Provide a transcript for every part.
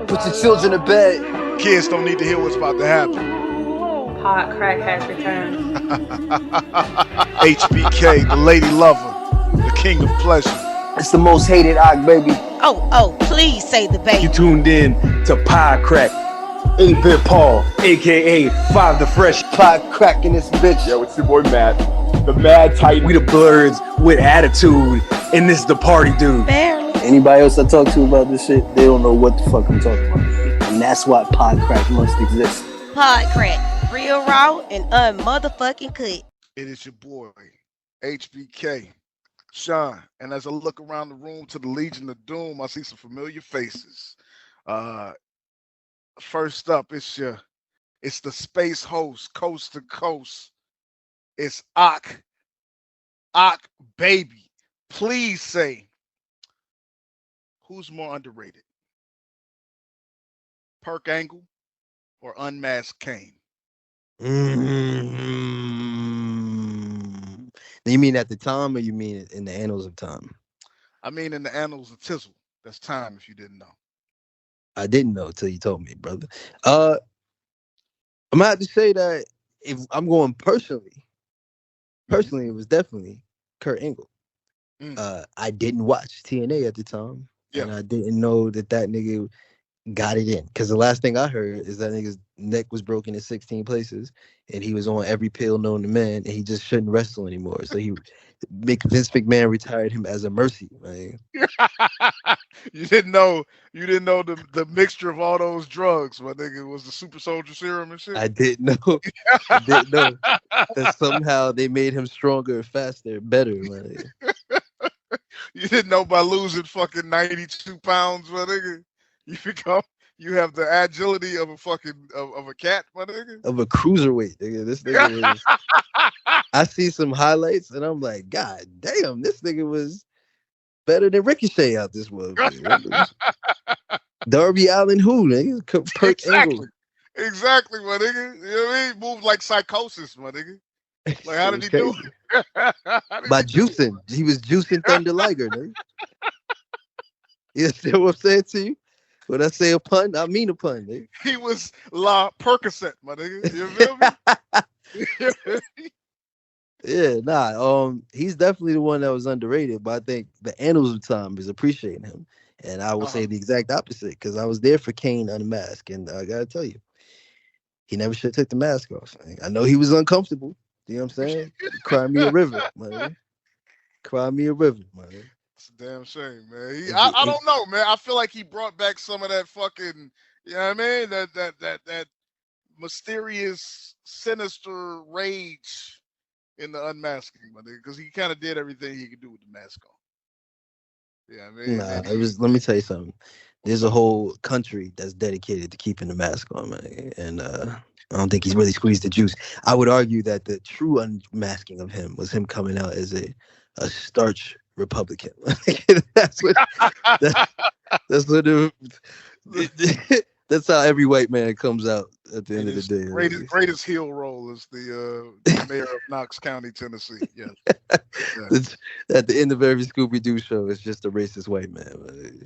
Put your children to bed. Kids don't need to hear what's about to happen. PODCRACK has returned. HBK, the lady lover, the king of pleasure. It's the most hated Ock, baby. Oh, please say the baby. You tuned in to PODCRACK. 8-Bit Paul, AKA Five the Fresh. PODCRACK in this bitch. Yo, it's your boy Matt, the Mad Titan. We the Bloods with attitude, and this is the party dude. Barely. Anybody else I talk to about this shit, they don't know what the fuck I'm talking about. And that's why PODCRACK must exist. PODCRACK, real raw and unmotherfucking cut. It is your boy, HBK, Sean. And as I look around the room to the Legion of Doom, I see some familiar faces. First up, it's the space host, coast to coast. It's Ock baby. Please say, who's more underrated? Perk Angle or Unmasked Kane? You mean at the time, or you mean in the annals of time? I mean in the annals of Tizzle. That's time if you didn't know. I didn't know till you told me, brother. I'm gonna have to say that if I'm going personally, it was definitely Kurt Angle. I didn't watch TNA at the time, and I didn't know that nigga got it in. Because the last thing I heard is that nigga's neck was broken in 16 places, and he was on every pill known to man, and he just shouldn't wrestle anymore. So Vince McMahon retired him as a mercy, man. You didn't know the mixture of all those drugs, my nigga, was the super soldier serum and shit. I didn't know. That somehow they made him stronger, faster, better, man. You didn't know by losing fucking 92 pounds, my nigga, you have the agility of a fucking of a cat, my nigga. Of a cruiserweight, nigga. This nigga was. I see some highlights and I'm like, God damn, this nigga was better than Ricochet out this world. Darby Allin, who, nigga? Perk Angle. Exactly, my nigga. You know what I mean? Moved like psychosis, my nigga. Like, how did he do it? By juicing. He was juicing Thunder Liger, nigga. You understand what I'm saying to you? When I say a pun, I mean a pun, nigga. He was La Percocet, my nigga. You feel me? Yeah, he's definitely the one that was underrated, but I think the annals of time is appreciating him. And I will say the exact opposite, because I was there for Kane Unmasked, and I gotta tell you, he never should have took the mask off. I know he was uncomfortable. You know what I'm saying? Cry me a river, man. Cry me a river, man. It's a damn shame, man. I don't know, man. I feel like he brought back some of that fucking, you know what I mean? That mysterious, sinister rage in the unmasking, my nigga, because he kind of did everything he could do with the mask on. Yeah, I mean, nah, let me tell you something. There's a whole country that's dedicated to keeping the mask on, man, and I don't think he's really squeezed the juice. I would argue that the true unmasking of him was him coming out as a starch Republican. That's what. That's how every white man comes out at the end of the day. Greatest heel role is the mayor of Knox County, Tennessee. Yes. At the end of every Scooby-Doo show, it's just a racist white man.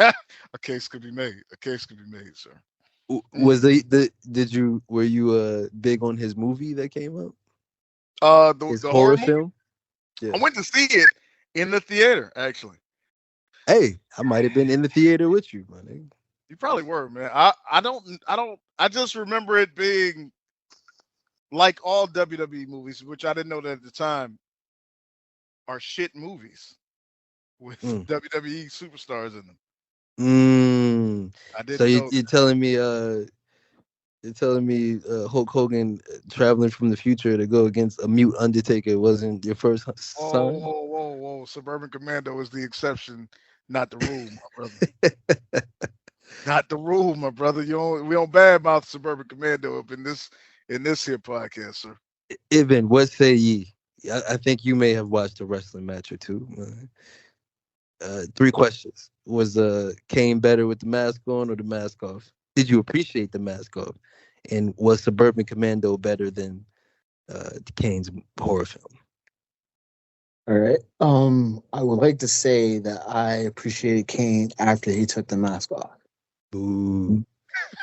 A case could be made. Sir. Was were you big on his movie that came out? The horror film. Yeah. I went to see it in the theater, actually. Hey, I might have been in the theater with you, my nigga. You probably were, man. I just remember it being like all WWE movies, which I didn't know that at the time are shit movies with WWE superstars in them. I didn't. So you're telling me Hulk Hogan traveling from the future to go against a mute Undertaker wasn't your first sign? Whoa! Suburban Commando is the exception, not the rule, my brother. Not the rule, my brother. We don't badmouth Suburban Commando up in this here podcast, sir. Ibn, what say ye? I think you may have watched a wrestling match or two. 3 questions. Was Kane better with the mask on or the mask off? Did you appreciate the mask off? And was Suburban Commando better than Kane's horror film? All right. I would like to say that I appreciated Kane after he took the mask off. Boo.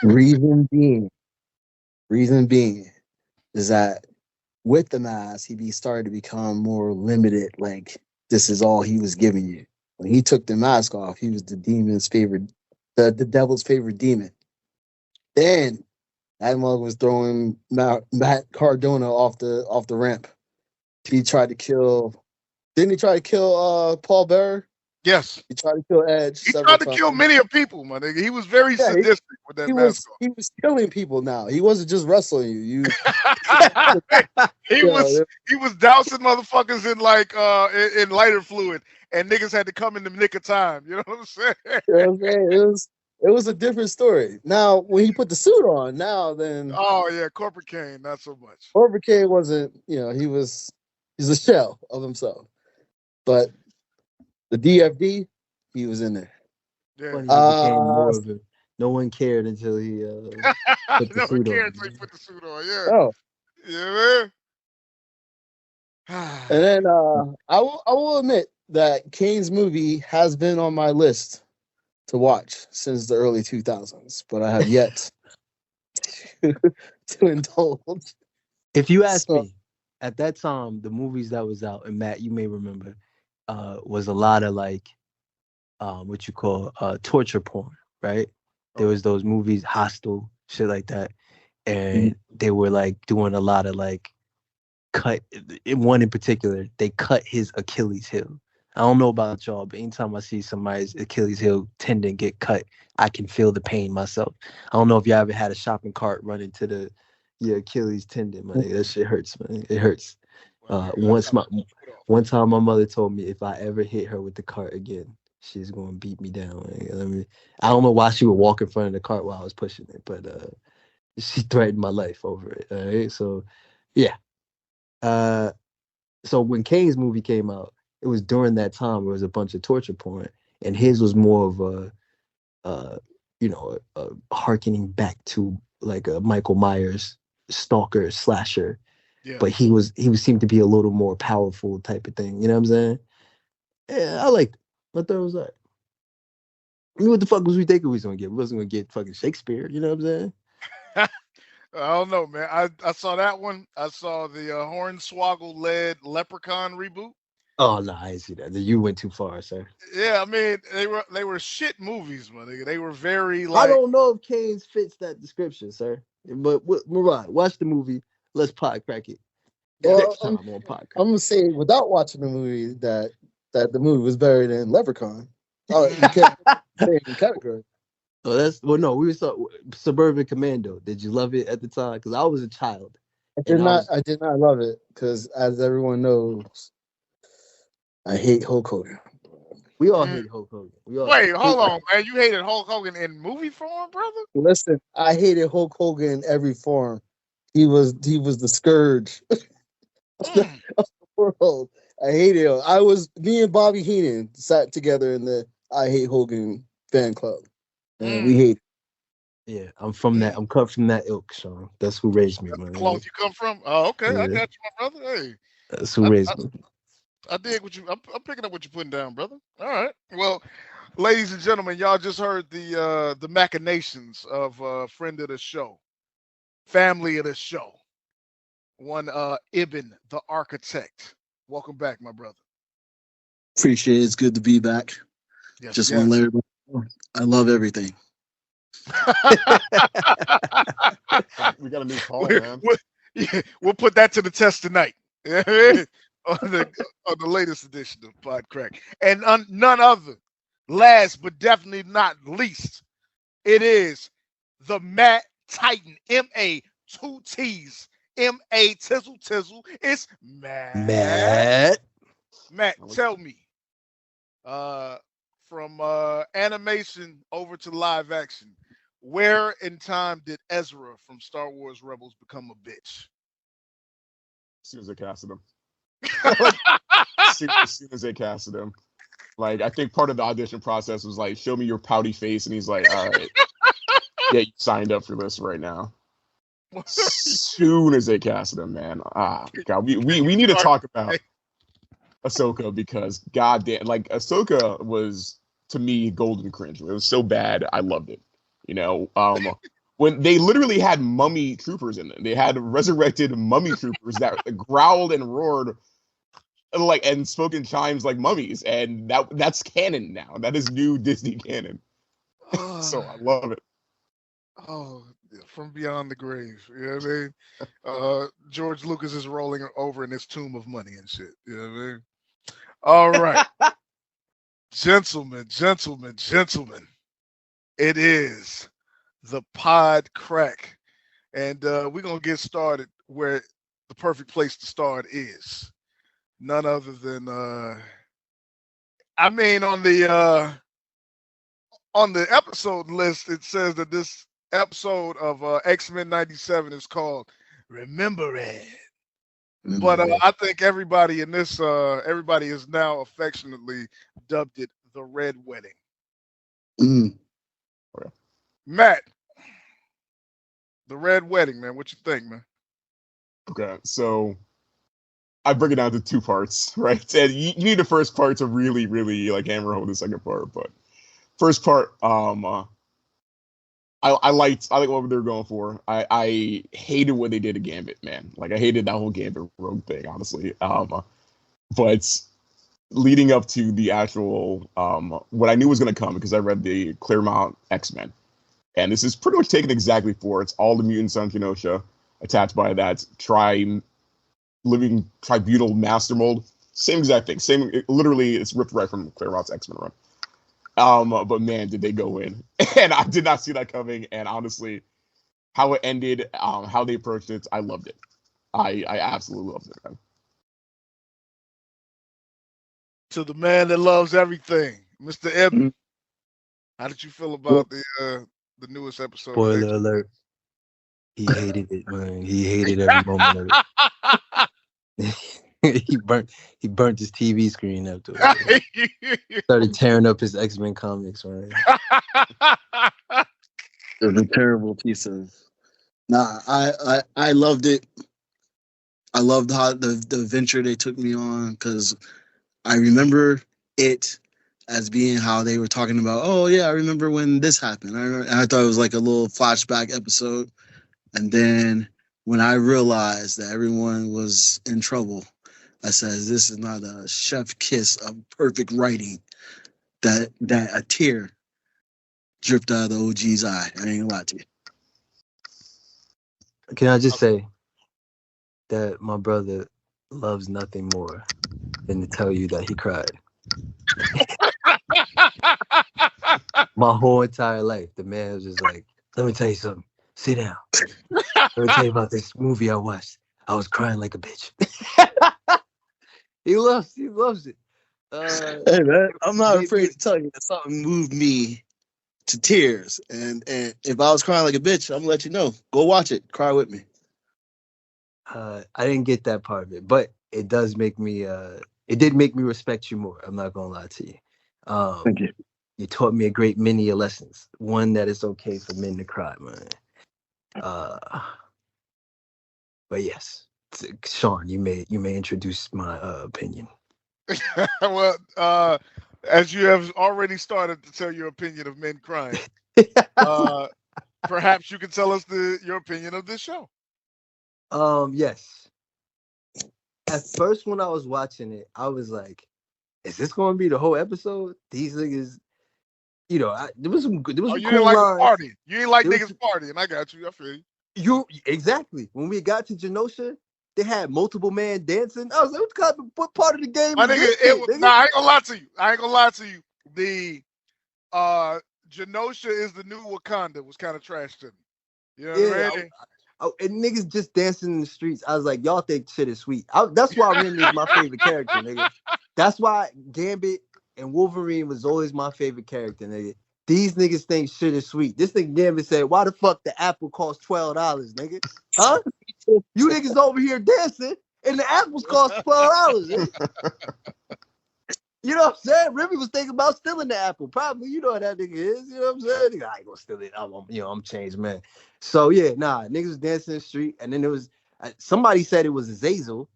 Reason being is that with the mask, he started to become more limited. Like this is all he was giving you. When he took the mask off, he was the demon's favorite, the devil's favorite demon. Then that mug was throwing Matt Cardona off the ramp. He tried to kill. Didn't he try to kill Paul Bearer? Yes. He tried to kill Edge. He tried to kill many of people, my nigga. He was very sadistic with that mask on. He was killing people now. He wasn't just wrestling you. He was dousing motherfuckers in like in lighter fluid, and niggas had to come in the nick of time. You know what I'm saying? You know what I'm saying? It was a different story. Now when he put the suit on, then oh yeah, Corporate Kane, not so much. Corporate Kane wasn't, he's a shell of himself. But the DFD, he was in there. Yeah. Funny, he became more of a, no one cared until he put the no suit one cared on. until he put the suit on. Yeah. Oh. Yeah, man. And then I will admit that Kane's movie has been on my list to watch since the early 2000s, but I have yet to indulge. If you ask me, at that time, the movies that was out, and Matt, you may remember, was a lot of like, what you call torture porn, right? There was those movies, Hostel, shit like that, and they were like doing a lot of like cut. In one in particular, they cut his Achilles heel. I don't know about y'all, but anytime I see somebody's Achilles heel tendon get cut, I can feel the pain myself. I don't know if you ever had a shopping cart run into your Achilles tendon, man. That shit hurts, man. It hurts. One time my mother told me if I ever hit her with the cart again, she's gonna beat me down. I don't know why she would walk in front of the cart while I was pushing it, but she threatened my life over it. All right, so yeah. So when Kane's movie came out, it was during that time where it was a bunch of torture porn, and his was more of a harkening back to like a Michael Myers stalker slasher. Yeah. But he seemed to be a little more powerful type of thing. You know what I'm saying? Yeah, I liked it. I thought it was like, what the fuck was we thinking we was gonna get? We wasn't gonna get fucking Shakespeare. You know what I'm saying? I don't know, man. I saw that one. I saw the Hornswoggle-led Leprechaun reboot. Oh no, I didn't see that. You went too far, sir. Yeah, I mean they were shit movies, man. They were very like. I don't know if Kane's fits that description, sir. But Murad, watch the movie. Let's pod crack it. Well, I'm gonna say without watching the movie that the movie was better than Leprechaun. Oh, you can't say in category. Oh, no. We saw Suburban Commando. Did you love it at the time? Because I was a child. I did not love it because, as everyone knows, I hate Hulk Hogan. We all hate Hulk Hogan. Wait, hold on, man. You hated Hulk Hogan in movie form, brother? Listen, I hated Hulk Hogan in every form. He was the scourge of the world. I hated him. Me and Bobby Heenan sat together in the I Hate Hogan fan club. And we hate him. Yeah, I'm from that. I'm cut from that ilk, Sean. That's who raised me, man. Cloth you come from? Oh, okay. Yeah. I got you, my brother. Hey. That's who raised me. I dig what you. I'm picking up what you're putting down, brother. All right. Well, ladies and gentlemen, y'all just heard the machinations of a friend of the show, family of the show, one Ibn the architect. Welcome back, my brother. Appreciate it. It's good to be back. Yes, just want to let everybody know I love everything. We got a new call, man. We'll put that to the test tonight. on the latest edition of PodCrack. And none other, last but definitely not least, it is the Matt Titan, M-A, 2 T's, M-A, tizzle, tizzle. It's Matt. Matt, tell me, from animation over to live action, where in time did Ezra from Star Wars Rebels become a bitch? As soon as they casted him. As soon as they casted him. Like, I think part of the audition process was like, show me your pouty face. And he's like, all right. Yeah, you signed up for this right now. As soon as they casted him, man. God, we need to talk about Ahsoka because goddamn, like Ahsoka was to me golden cringe. It was so bad, I loved it. You know, when they literally had mummy troopers in them, they had resurrected mummy troopers that growled and roared like and spoke in chimes like mummies, and that's canon now. That is new Disney canon. So I love it. Oh, from beyond the grave. You know what I mean? George Lucas is rolling over in his tomb of money and shit. You know what I mean? All right. Gentlemen. It is the pod crack. And we're going to get started where the perfect place to start is. None other than, on the episode list, it says that this episode of XMen 97 is called Remember It. But I think everybody in this, everybody is now affectionately dubbed it the Red Wedding. Mm. Matt, the Red Wedding, man. What you think, man? Okay, so I break it down to two parts, right? And you need the first part to really, really like hammer home the second part. But first part, I like what they were going for. I hated what they did to Gambit, man. Like I hated that whole Gambit Rogue thing, honestly. But leading up to the actual what I knew was going to come because I read the Claremont XMen, and this is pretty much taken exactly for it's all the mutants on Genosha attached by that living tribunal master mold. Same exact thing. Literally, it's ripped right from Claremont's X-Men run. But man, did they go in. And I did not see that coming. And honestly, how it ended, how they approached it, I loved it. I absolutely loved it, man. To the man that loves everything, Mr. Eben. How did you feel about the newest episode? Spoiler alert. He hated it, man. He hated every moment of it. he burnt his TV screen up to it. Started tearing up his X-Men comics, man. It was a terrible piece of. Nah, I loved it. I loved how the venture they took me on because I remember it as being how they were talking about. Oh yeah, I remember when this happened. I thought it was like a little flashback episode, and then when I realized that everyone was in trouble, I said, "This is not a chef kiss of perfect writing." That a tear dripped out of the OG's eye. I ain't gonna lie to you. Can I just say that my brother loves nothing more than to tell you that he cried. My whole entire life, the man was just like, let me tell you something. Sit down. Let me tell you about this movie I watched. I was crying like a bitch. He loves it. Hey man, I'm not afraid to tell you that something moved me to tears. And if I was crying like a bitch, I'm gonna let you know. Go watch it. Cry with me. I didn't get that part of it, but it does make me it did make me respect you more. I'm not gonna lie to you. Thank you. You taught me a great many lessons. One, that it's okay for men to cry, man. But yes, Sean, you may introduce my opinion. Well, as you have already started to tell your opinion of men crying, perhaps you can tell us your opinion of this show. Yes. At first, when I was watching it, I was like, "Is this going to be the whole episode?" These niggas, there was some cool you didn't like lines. party. You ain't like niggas partying. I got you. I feel you. You exactly. When we got to Genosha, they had multiple man dancing. I was like, what part of the game My is nigga, this? Nigga? Nah, I ain't gonna lie to you. The Genosha is the new Wakanda was kind of trash to me. You know what I mean? And niggas just dancing in the streets. I was like, y'all think shit is sweet. That's why Remy is my favorite character, nigga. That's why Gambit and Wolverine was always my favorite character, nigga. These niggas think shit is sweet. This nigga Gambit said, why the fuck the apple cost $12, nigga? Huh? You niggas over here dancing and the apples cost $12, nigga. You know what I'm saying? Remy was thinking about stealing the apple. Probably, you know what that nigga is. You know what I'm saying? Nigga, I ain't gonna steal it. I'm changed, man. So yeah, niggas was dancing in the street, and then there was somebody said it was Azazel.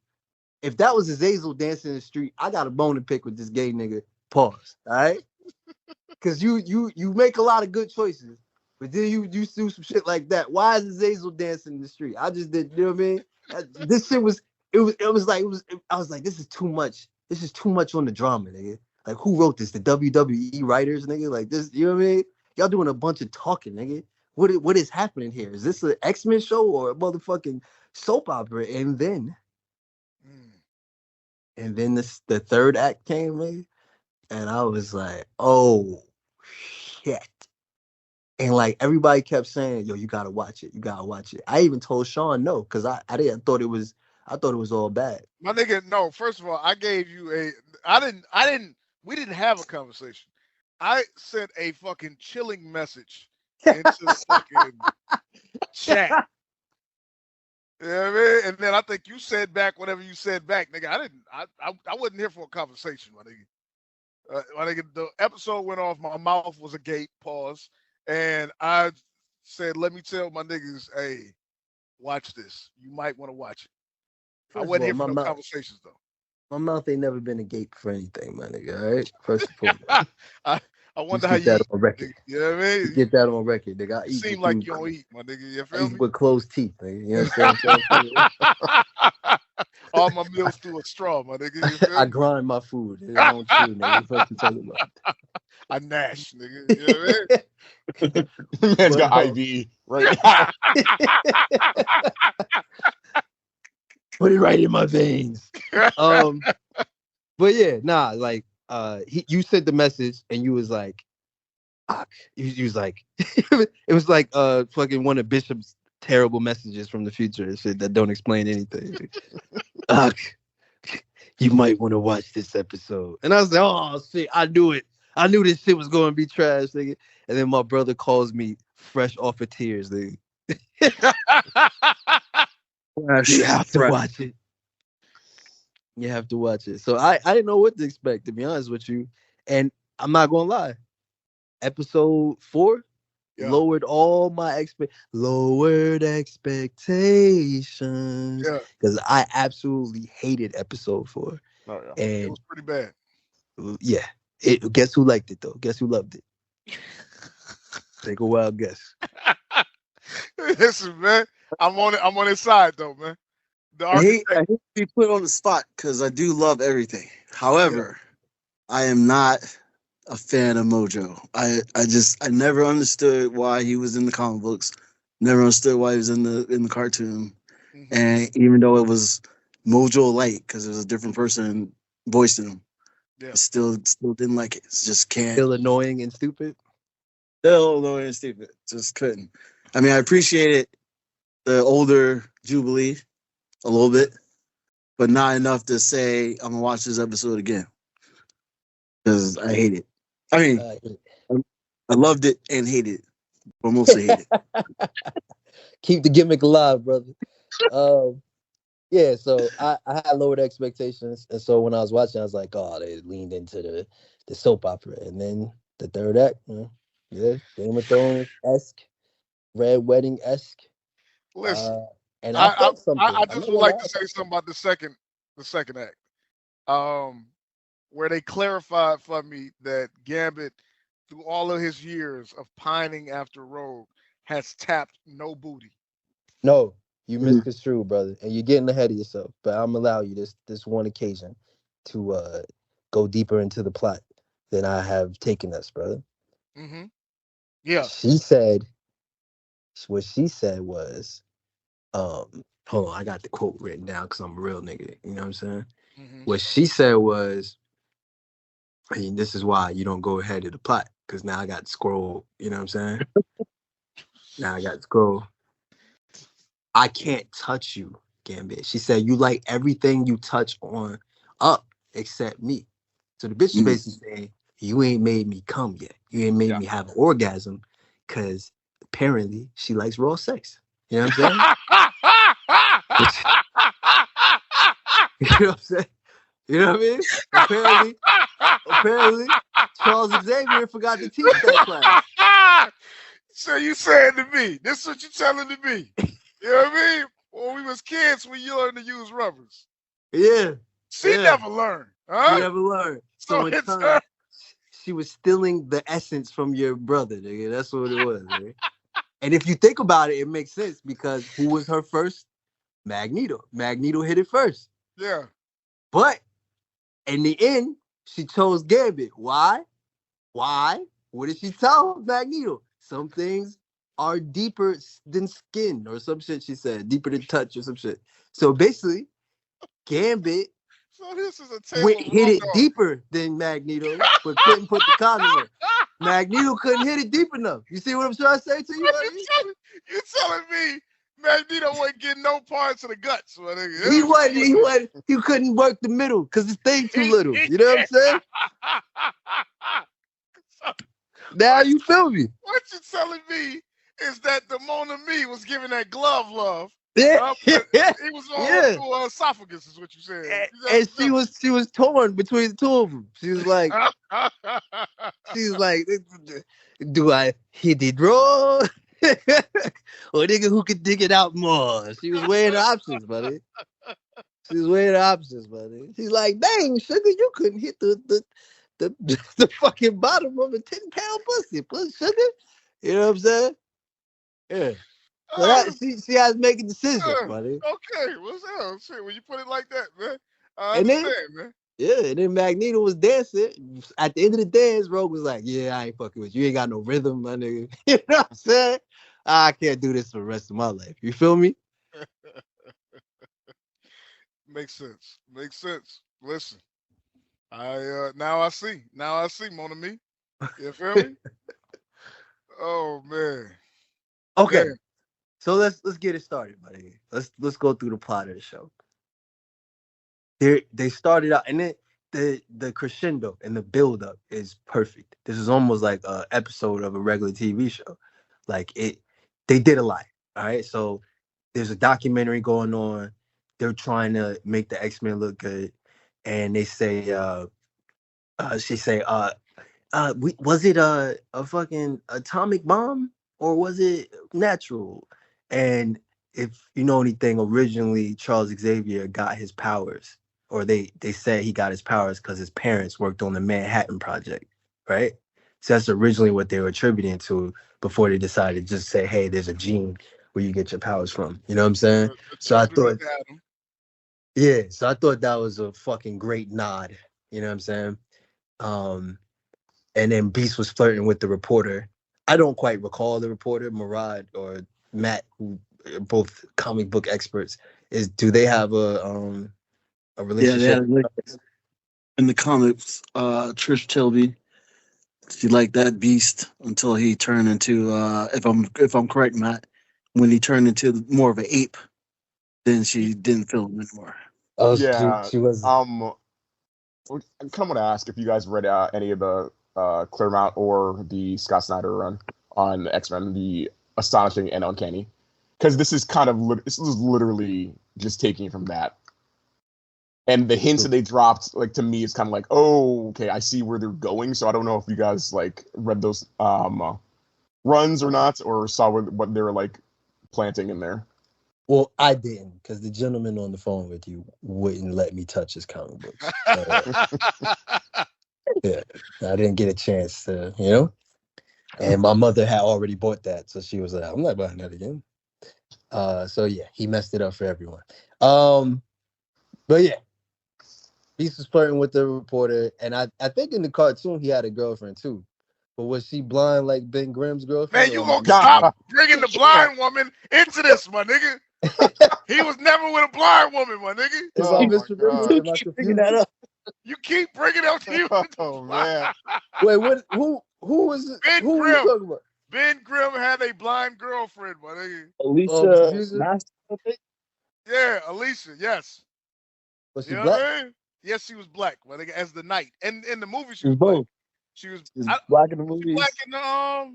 If that was Azazel dancing in the street, I got a bone to pick with this gay nigga. Pause. All right? Because you make a lot of good choices, But then you do some shit like that. Why is Azazel dancing in the street? I just did. You know what I mean? This shit was. I was like, this is too much. This is too much on the drama, nigga. Like, who wrote this? The WWE writers, nigga. Like this. You know what I mean? Y'all doing a bunch of talking, nigga. What is happening here? Is this an X-Men show or a motherfucking soap opera? And then the third act came, nigga, and I was like, oh shit. And like everybody kept saying, yo, you gotta watch it. You gotta watch it. I even told Sean no, because I thought it was all bad. My nigga, no, first of all, I gave you we didn't have a conversation. I sent a fucking chilling message into the fucking chat. You know what I mean? And then I think you said back whatever you said back, nigga. I wasn't here for a conversation, my nigga. The episode went off, my mouth was agape, pause. And I said, let me tell my niggas, hey, watch this. You might want to watch it. I wasn't here for no conversations, though. My mouth ain't never been agape for anything, my nigga, all right? First and foremost. I wonder how you that eat, on record. Nigga. You know what I mean? Get that on record, nigga. I eat seem like you don't eat, my nigga. You feel me? With closed teeth, nigga. You know what I'm saying? All my meals through a straw, my nigga. You feel I me? grind my food. I don't chew, nigga. What you talking about? I gnash, nigga. You know what I mean? Man's got IV right now. Put it right in my veins. But yeah, nah, like you sent the message and you was like, you was like, it was like fucking one of Bishop's terrible messages from the future and shit that don't explain anything. You might want to watch this episode. And I was like, oh shit, I knew it. I knew this shit was going to be trash, nigga. And then my brother calls me fresh off of tears, nigga. You have to watch it. You have to watch it. So I didn't know what to expect, to be honest with you. And I'm not gonna lie. Episode 4 lowered all my expectations. Yeah. Because I absolutely hated episode 4. Oh, yeah. And it was pretty bad. Yeah. Guess who liked it though? Guess who loved it? Take a wild guess. Listen, man. I'm on his side though, man. I hate to be put on the spot because I do love everything. However, I am not a fan of Mojo. I never understood why he was in the comic books. Never understood why he was in the cartoon. Mm-hmm. And even though it was Mojo Light, because it was a different person voicing him, I still didn't like it. Just can't. Still annoying and stupid. Still annoying and stupid. Just couldn't. I mean, I appreciated the older Jubilee a little bit, but not enough to say I'm gonna watch this episode again because I hate it. I mean, I loved it and hated it, but mostly hate it. Keep the gimmick alive, brother. Yeah, so I had lowered expectations, and so when I was watching, I was like, oh, they leaned into the soap opera, and then the third act, Game of Thrones-esque, Red Wedding-esque. Listen, and I just would like to say something about the second act, where they clarified for me that Gambit, through all of his years of pining after Rogue, has tapped no booty. No, you misconstrued, brother, and you're getting ahead of yourself. But I'm gonna allow you this one occasion to go deeper into the plot than I have taken us, brother. Mm-hmm. Yeah. What she said was, hold on, I got the quote written down because I'm a real nigga. You know what I'm saying? Mm-hmm. What she said was, I mean, this is why you don't go ahead of the plot, because now I got to scroll. You know what I'm saying? Now I got to scroll. I can't touch you, Gambit. She said, you like everything you touch on up except me. So the bitch is basically saying, you ain't made me come yet. You ain't made me have an orgasm, because apparently she likes raw sex. You know what I'm saying? You know what I'm saying? You know what I mean? Apparently, Charles Xavier forgot to teach that class. So you saying to me, this is what you telling to me. You know what I mean? When we was kids, we learned to use rubbers. Yeah. She never learned. Huh? She never learned. So in she was stealing the essence from your brother, nigga. That's what it was, nigga. And if you think about it, it makes sense because who was her first? Magneto. Magneto hit it first. Yeah. But in the end, she chose Gambit. Why? Why? What did she tell Magneto? Some things are deeper than skin or some shit she said. Deeper than touch or some shit. So basically, Gambit So this is a tale of hit raw it dog. deeper than Magneto, but couldn't put the condom in. Magneto couldn't hit it deep enough. You see what I'm trying to say to you, buddy? You telling me Magneto wasn't getting no parts of the guts, my nigga? He couldn't work the middle because his thing too little. You know what I'm saying? Now you feel me? What you telling me is that the Mona Me was giving that glove love. Yeah. It was all Yeah. through esophagus, is what you said. And she was torn between the two of them. She was like, do I hit it raw? Or nigga who could dig it out more? She was weighing the options, buddy. She's She's like, dang, sugar, you couldn't hit the fucking bottom of a 10-pound pussy, sugar. You know what I'm saying? Yeah. So she has to make a decision, buddy. Okay, what's up? Shit, when you put it like that, man. I And understand, then, man. yeah, and then Magneto was dancing. At the end of the dance, Rogue was like, yeah, I ain't fucking with you. You ain't got no rhythm, my nigga. You know what I'm saying? I can't do this for the rest of my life. You feel me? Makes sense. Listen, now I see, Mona Me. You feel me? Oh man. Okay. Man. So let's get it started, buddy. Let's go through the plot of the show. They started out, and then the crescendo and the build up is perfect. This is almost like an episode of a regular TV show. Like they did a lot. All right. So there's a documentary going on. They're trying to make the X-Men look good, and they say, was it a fucking atomic bomb or was it natural? And if you know anything, originally Charles Xavier got his powers, or they said he got his powers because his parents worked on the Manhattan Project, right? So that's originally what they were attributing to before they decided to just say, hey, there's a gene where you get your powers from. You know what I'm saying? So I thought that was a fucking great nod. You know what I'm saying? And then Beast was flirting with the reporter. I don't quite recall the reporter, Murad or Matt, who are both comic book experts. Do they have a relationship? Yeah, in the comics, Trish Tilby, she liked that Beast until he turned into, if I'm correct, Matt, when he turned into more of an ape, then she didn't feel him anymore. Oh, Yeah. she was. I kind of want to ask if you guys read any of the Claremont or the Scott Snyder run on X-Men, the Astonishing and Uncanny, because this is literally just taking from that. And the hints that they dropped, like, to me, it's kind of like, oh, okay, I see where they're going. So I don't know if you guys like read those runs or not, or saw what they were like planting in there. Well, I didn't, because the gentleman on the phone with you wouldn't let me touch his comic books. Yeah, I didn't get a chance to, you know. And my mother had already bought that, so she was like, "I'm not buying that again." So yeah, he messed it up for everyone. But yeah, Beast was flirting with the reporter, and I think in the cartoon he had a girlfriend too. But was she blind like Ben Grimm's girlfriend? Man, you gonna stop bringing the blind woman into this, my nigga? He was never with a blind woman, my nigga. That up? You keep bringing up to you. Oh man. Wait, who was it? Ben Who Grimm. were you talking about? Ben Grimm had a blind girlfriend, my nigga. Alicia, Yeah, Alicia, yes. Was she You know black? what I mean? Yes, she was black, my nigga, as the Knight. And in the movie, she She was was both. black. She was black in the she movies. black in the I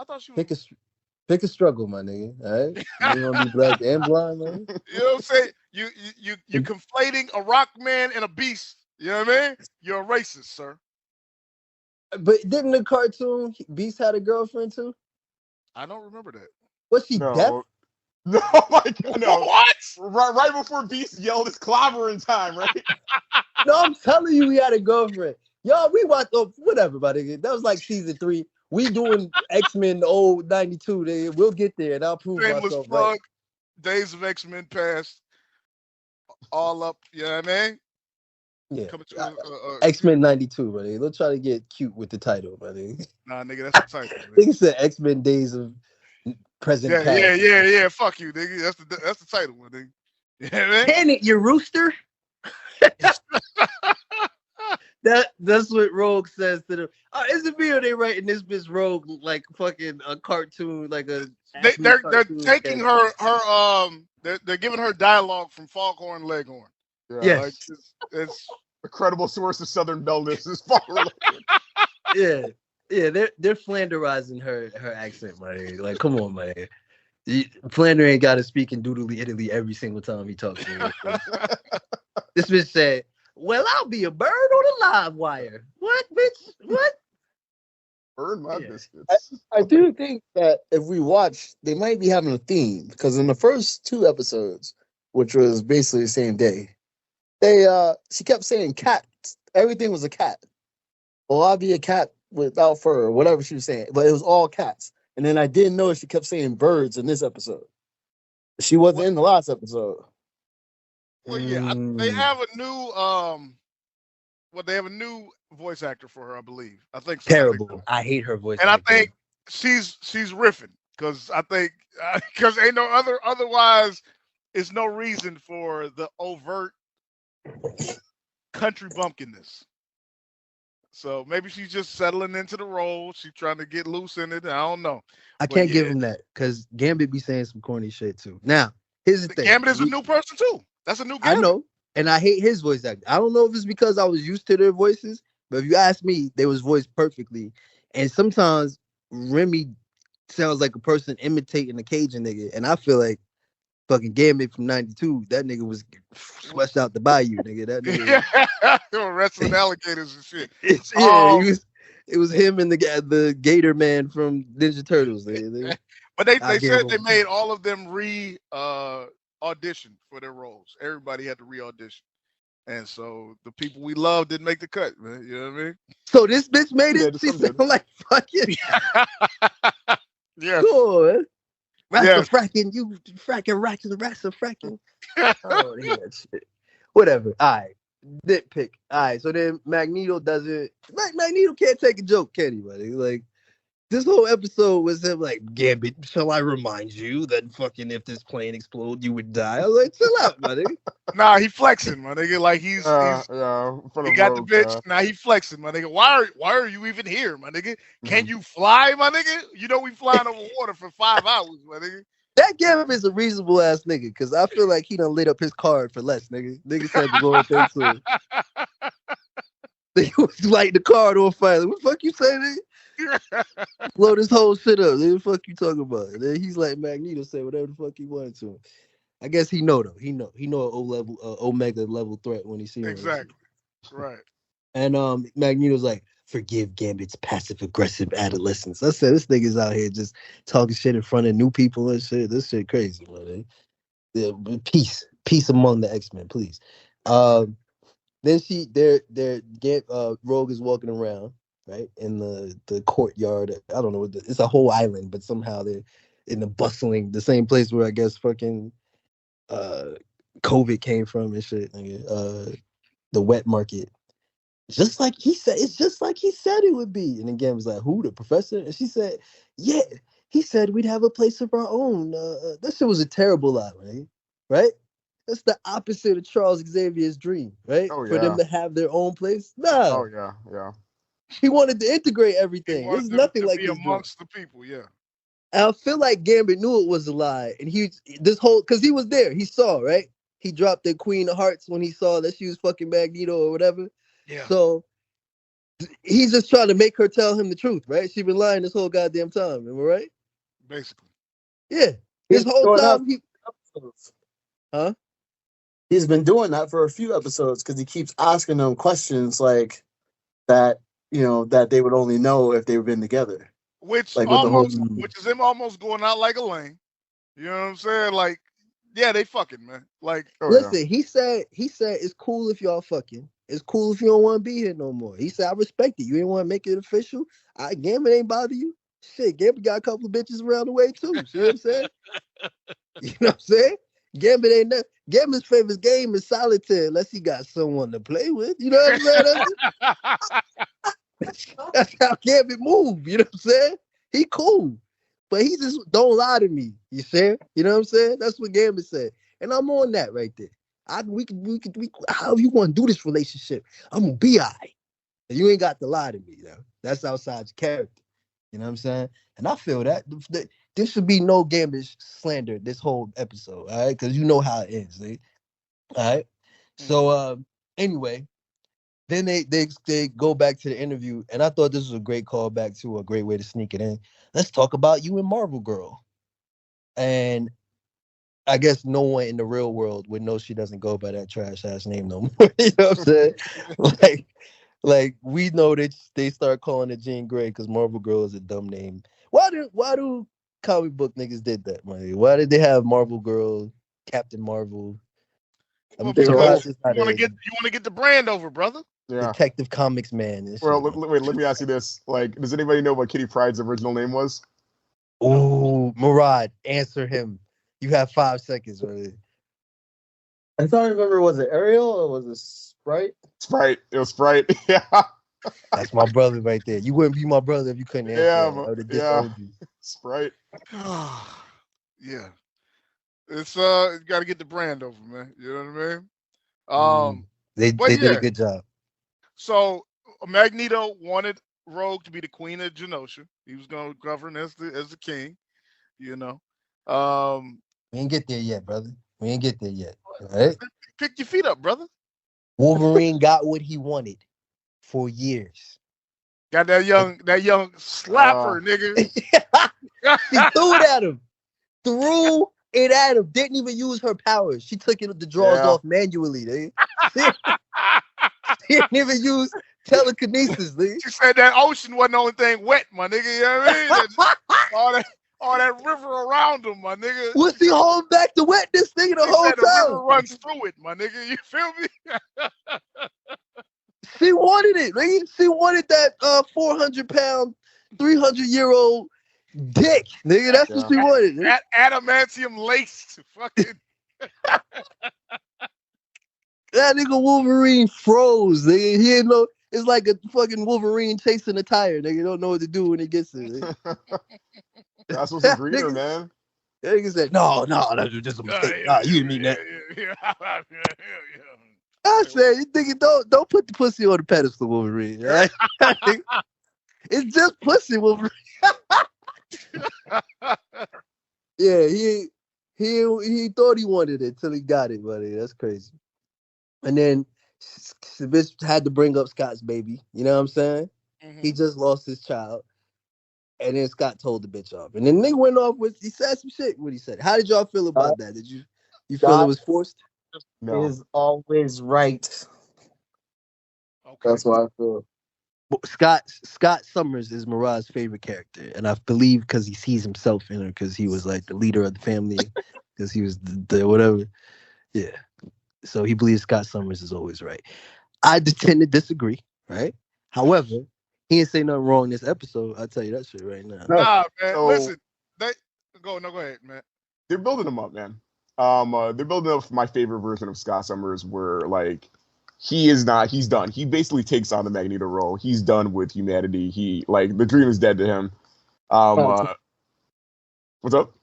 thought she was. Pick a struggle, my nigga. All right, you want to be black and blind, man? You know what I'm saying? You conflating a rock man and a beast. You know what I mean? You're a racist, sir. But didn't the cartoon Beast had a girlfriend too? I don't remember that. Was she deaf? No, my God, no. What? Right before Beast yelled his clobber in time, right? No, I'm telling you, he had a girlfriend. Y'all, we watched whatever, my nigga. That was like season 3. We doing X-Men old 92. Nigga. We'll get there, and I'll prove Shameless myself plug. right. Days of X-Men past. All up. You know what I mean? Yeah. Coming to X-Men 92, buddy. Don't try to get cute with the title, buddy. Nah, nigga, that's the title. Nigga. Nigga said X-Men Days of Present Past. Yeah. Fuck you, nigga. That's the title, my nigga. Yeah, man. Can it, you rooster? That's what Rogue says to them. Is it me or they writing this bitch Rogue like fucking a cartoon, like a They're cartoon taking her they're giving her dialogue from Foghorn Leghorn. Yeah, Yes. Like, it's a credible source of Southern Bellness is Foghorn Leghorn. Yeah, they're Flanderizing her accent, man. Like, come on, man. Flander ain't got to speak in doodly Italy every single time he talks to me. This bitch said, "Well, I'll be a bird on a live wire." What, bitch? What? Burn my biscuits. I do think that if we watch, they might be having a theme because in the first 2 episodes, which was basically the same day, she kept saying cat. Everything was a cat. Well, I'll be a cat without fur or whatever she was saying, but it was all cats. And then I didn't know she kept saying birds in this episode. She wasn't in the last episode. well, yeah. They have a new they have a new voice actor for her, I believe. I think so. Terrible. I hate her voice. And I think she's riffing because I think because ain't no otherwise it's no reason for the overt country bumpkinness. So maybe she's just settling into the role. She's trying to get loose in it. I don't know. I can't give him that because Gambit be saying some corny shit too. Now, here's the thing. Gambit is a new person too. That's a new Gambit. I know. And I hate his voice actor. I don't know if it's because I was used to their voices, but if you ask me, they was voiced perfectly. And sometimes Remy sounds like a person imitating a Cajun nigga. And I feel like fucking Gambit from 92, that nigga was swept out the bayou, nigga. That nigga wrestling alligators and shit. It was him and the Gator Man from Ninja Turtles. But they said they made all of them audition for their roles. Everybody had to re-audition. And so the people we love didn't make the cut, man. You know what I mean? So this bitch made it. She sound like fucking yeah. Cool, man. Yeah. Fracking, you fracking, fracking. Oh, yeah, shit. Whatever. All right. Nitpick. All right. So then Magneto doesn't. Magneto can't take a joke, can he, buddy? Like, this whole episode was him like, Gambit, shall I remind you that fucking if this plane exploded, you would die? I was like, chill out, my nigga. Nah, he flexing, my nigga. Like he got the bitch. Nah, he flexing, my nigga. Why are you even here, my nigga? Can you fly, my nigga? You know we flying over water for 5 hours, my nigga. That Gambit is a reasonable ass nigga, because I feel like he done lit up his card for less, nigga. Nigga said to go in there too. He was lighting the card on fire. Like, what the fuck you say, nigga? Blow this whole shit up. What the fuck you talking about? And then he's like Magneto say whatever the fuck he wanted to him. I guess he know though. He know an Omega level threat when he sees him. Exactly. Right. And Magneto's like, forgive Gambit's passive aggressive adolescence. I said this nigga's out here just talking shit in front of new people and shit. This shit crazy, man. Peace among the X-Men, please. Then Rogue is walking around, right, in the courtyard. I don't know, it's a whole island, but somehow they're in the same place where I guess fucking COVID came from and shit. The wet market. Just like he said, it's just like he said it would be. And again, was like, who, the professor? And she said, yeah, he said we'd have a place of our own. That shit was a terrible lie, right? That's the opposite of Charles Xavier's dream, right? Oh, yeah. For them to have their own place. Nah. Oh yeah. He wanted to integrate everything. There's nothing like this amongst the people, yeah. And I feel like Gambit knew it was a lie, and because he was there, he saw, right? He dropped the Queen of Hearts when he saw that she was fucking Magneto or whatever. Yeah. So he's just trying to make her tell him the truth, right? She's been lying this whole goddamn time, am I right? Basically. Yeah. This whole time He's been doing that for a few episodes because he keeps asking them questions like that, that they would only know if they've been together. Which like is him almost going out like a lane. You know what I'm saying? Like, yeah, they fucking, man. Like, listen, he said it's cool if y'all fucking. It's cool if you don't want to be here no more. He said, I respect it. You ain't want to make it official. Gambit ain't bother you. Shit, Gambit got a couple of bitches around the way too. See what I'm saying? You know what I'm saying? Gambit ain't that. Gambit's favorite game is solitaire, unless he got someone to play with. You know what I'm saying? That's how Gambit move. You know what I'm saying? He cool, but he just don't lie to me. You see? You know what I'm saying? That's what Gambit said, and I'm on that right there. We could, however you want to do this relationship, I'm gonna be all right. You ain't got to lie to me, though. That's outside your character. You know what I'm saying? And I feel that there should be no Gambit slander this whole episode, all right? Because you know how it ends, all right? So, anyway, then they go back to the interview, and I thought this was a great callback to a great way to sneak it in. Let's talk about you and Marvel Girl. And I guess no one in the real world would know she doesn't go by that trash ass name no more. You know what I'm saying? Like we know that they start calling it Jean Grey because Marvel Girl is a dumb name. Why do comic book niggas did that, man? Why did they have Marvel Girl, Captain Marvel? Well, because you want to get the brand over, brother. Yeah. Detective Comics man. Well, wait, let me ask you this. Like, does anybody know what Kitty Pryde's original name was? Oh, Murad, answer him. You have 5 seconds, brother. I don't remember, was it Ariel or was it Sprite? Sprite. It was Sprite. Yeah. That's my brother right there. You wouldn't be my brother if you couldn't answer. Yeah, I would have disowned you. Sprite. Yeah. It's you got to get the brand over, man. You know what I mean? They did a good job. So Magneto wanted Rogue to be the queen of Genosha. He was going to govern as the king. You know. We ain't get there yet, brother. We ain't get there yet. All right? Pick your feet up, brother. Wolverine got what he wanted for years. Got that young slapper, nigga. She threw it at him. Threw it at him. Didn't even use her powers. She took the drawers off manually. She didn't even use telekinesis. She said that ocean wasn't the only thing wet, my nigga. You know what I mean? all that river around him, my nigga. Was he holding back the wetness thing the whole time? The river runs through it, my nigga. You feel me? She wanted it, nigga. She wanted that 400-pound, 300-year-old dick, nigga. That's what she wanted. Adamantium laced, fucking. That nigga Wolverine froze, nigga. He didn't know. It's like a fucking Wolverine chasing a tire, nigga. You don't know what to do when he gets there. That's what's a greener, man. That nigga said, no, that's just a mistake. Nah, you didn't mean that. I said, you think don't put the pussy on the pedestal, Wolverine. Right? It's just pussy, Wolverine. Yeah, he thought he wanted it till he got it, buddy. That's crazy. And then the bitch had to bring up Scott's baby. You know what I'm saying? Mm-hmm. He just lost his child. And then Scott told the bitch off. And then they went off he said some shit. What he said. How did y'all feel about that? Did you feel it was forced? No. Is always right. Okay. That's what I feel. Scott Summers is Murad's favorite character. And I believe because he sees himself in her, because he was like the leader of the family, because he was the whatever. Yeah. So he believes Scott Summers is always right. I tend to disagree, right? However, he didn't say nothing wrong in this episode. I'll tell you that shit right now. Nah, man. So, listen. Go ahead, man. They're building him up, man. They're building up my favorite version of Scott Summers, where like he's done. He basically takes on the Magneto role. He's done with humanity. The dream is dead to him. What's up?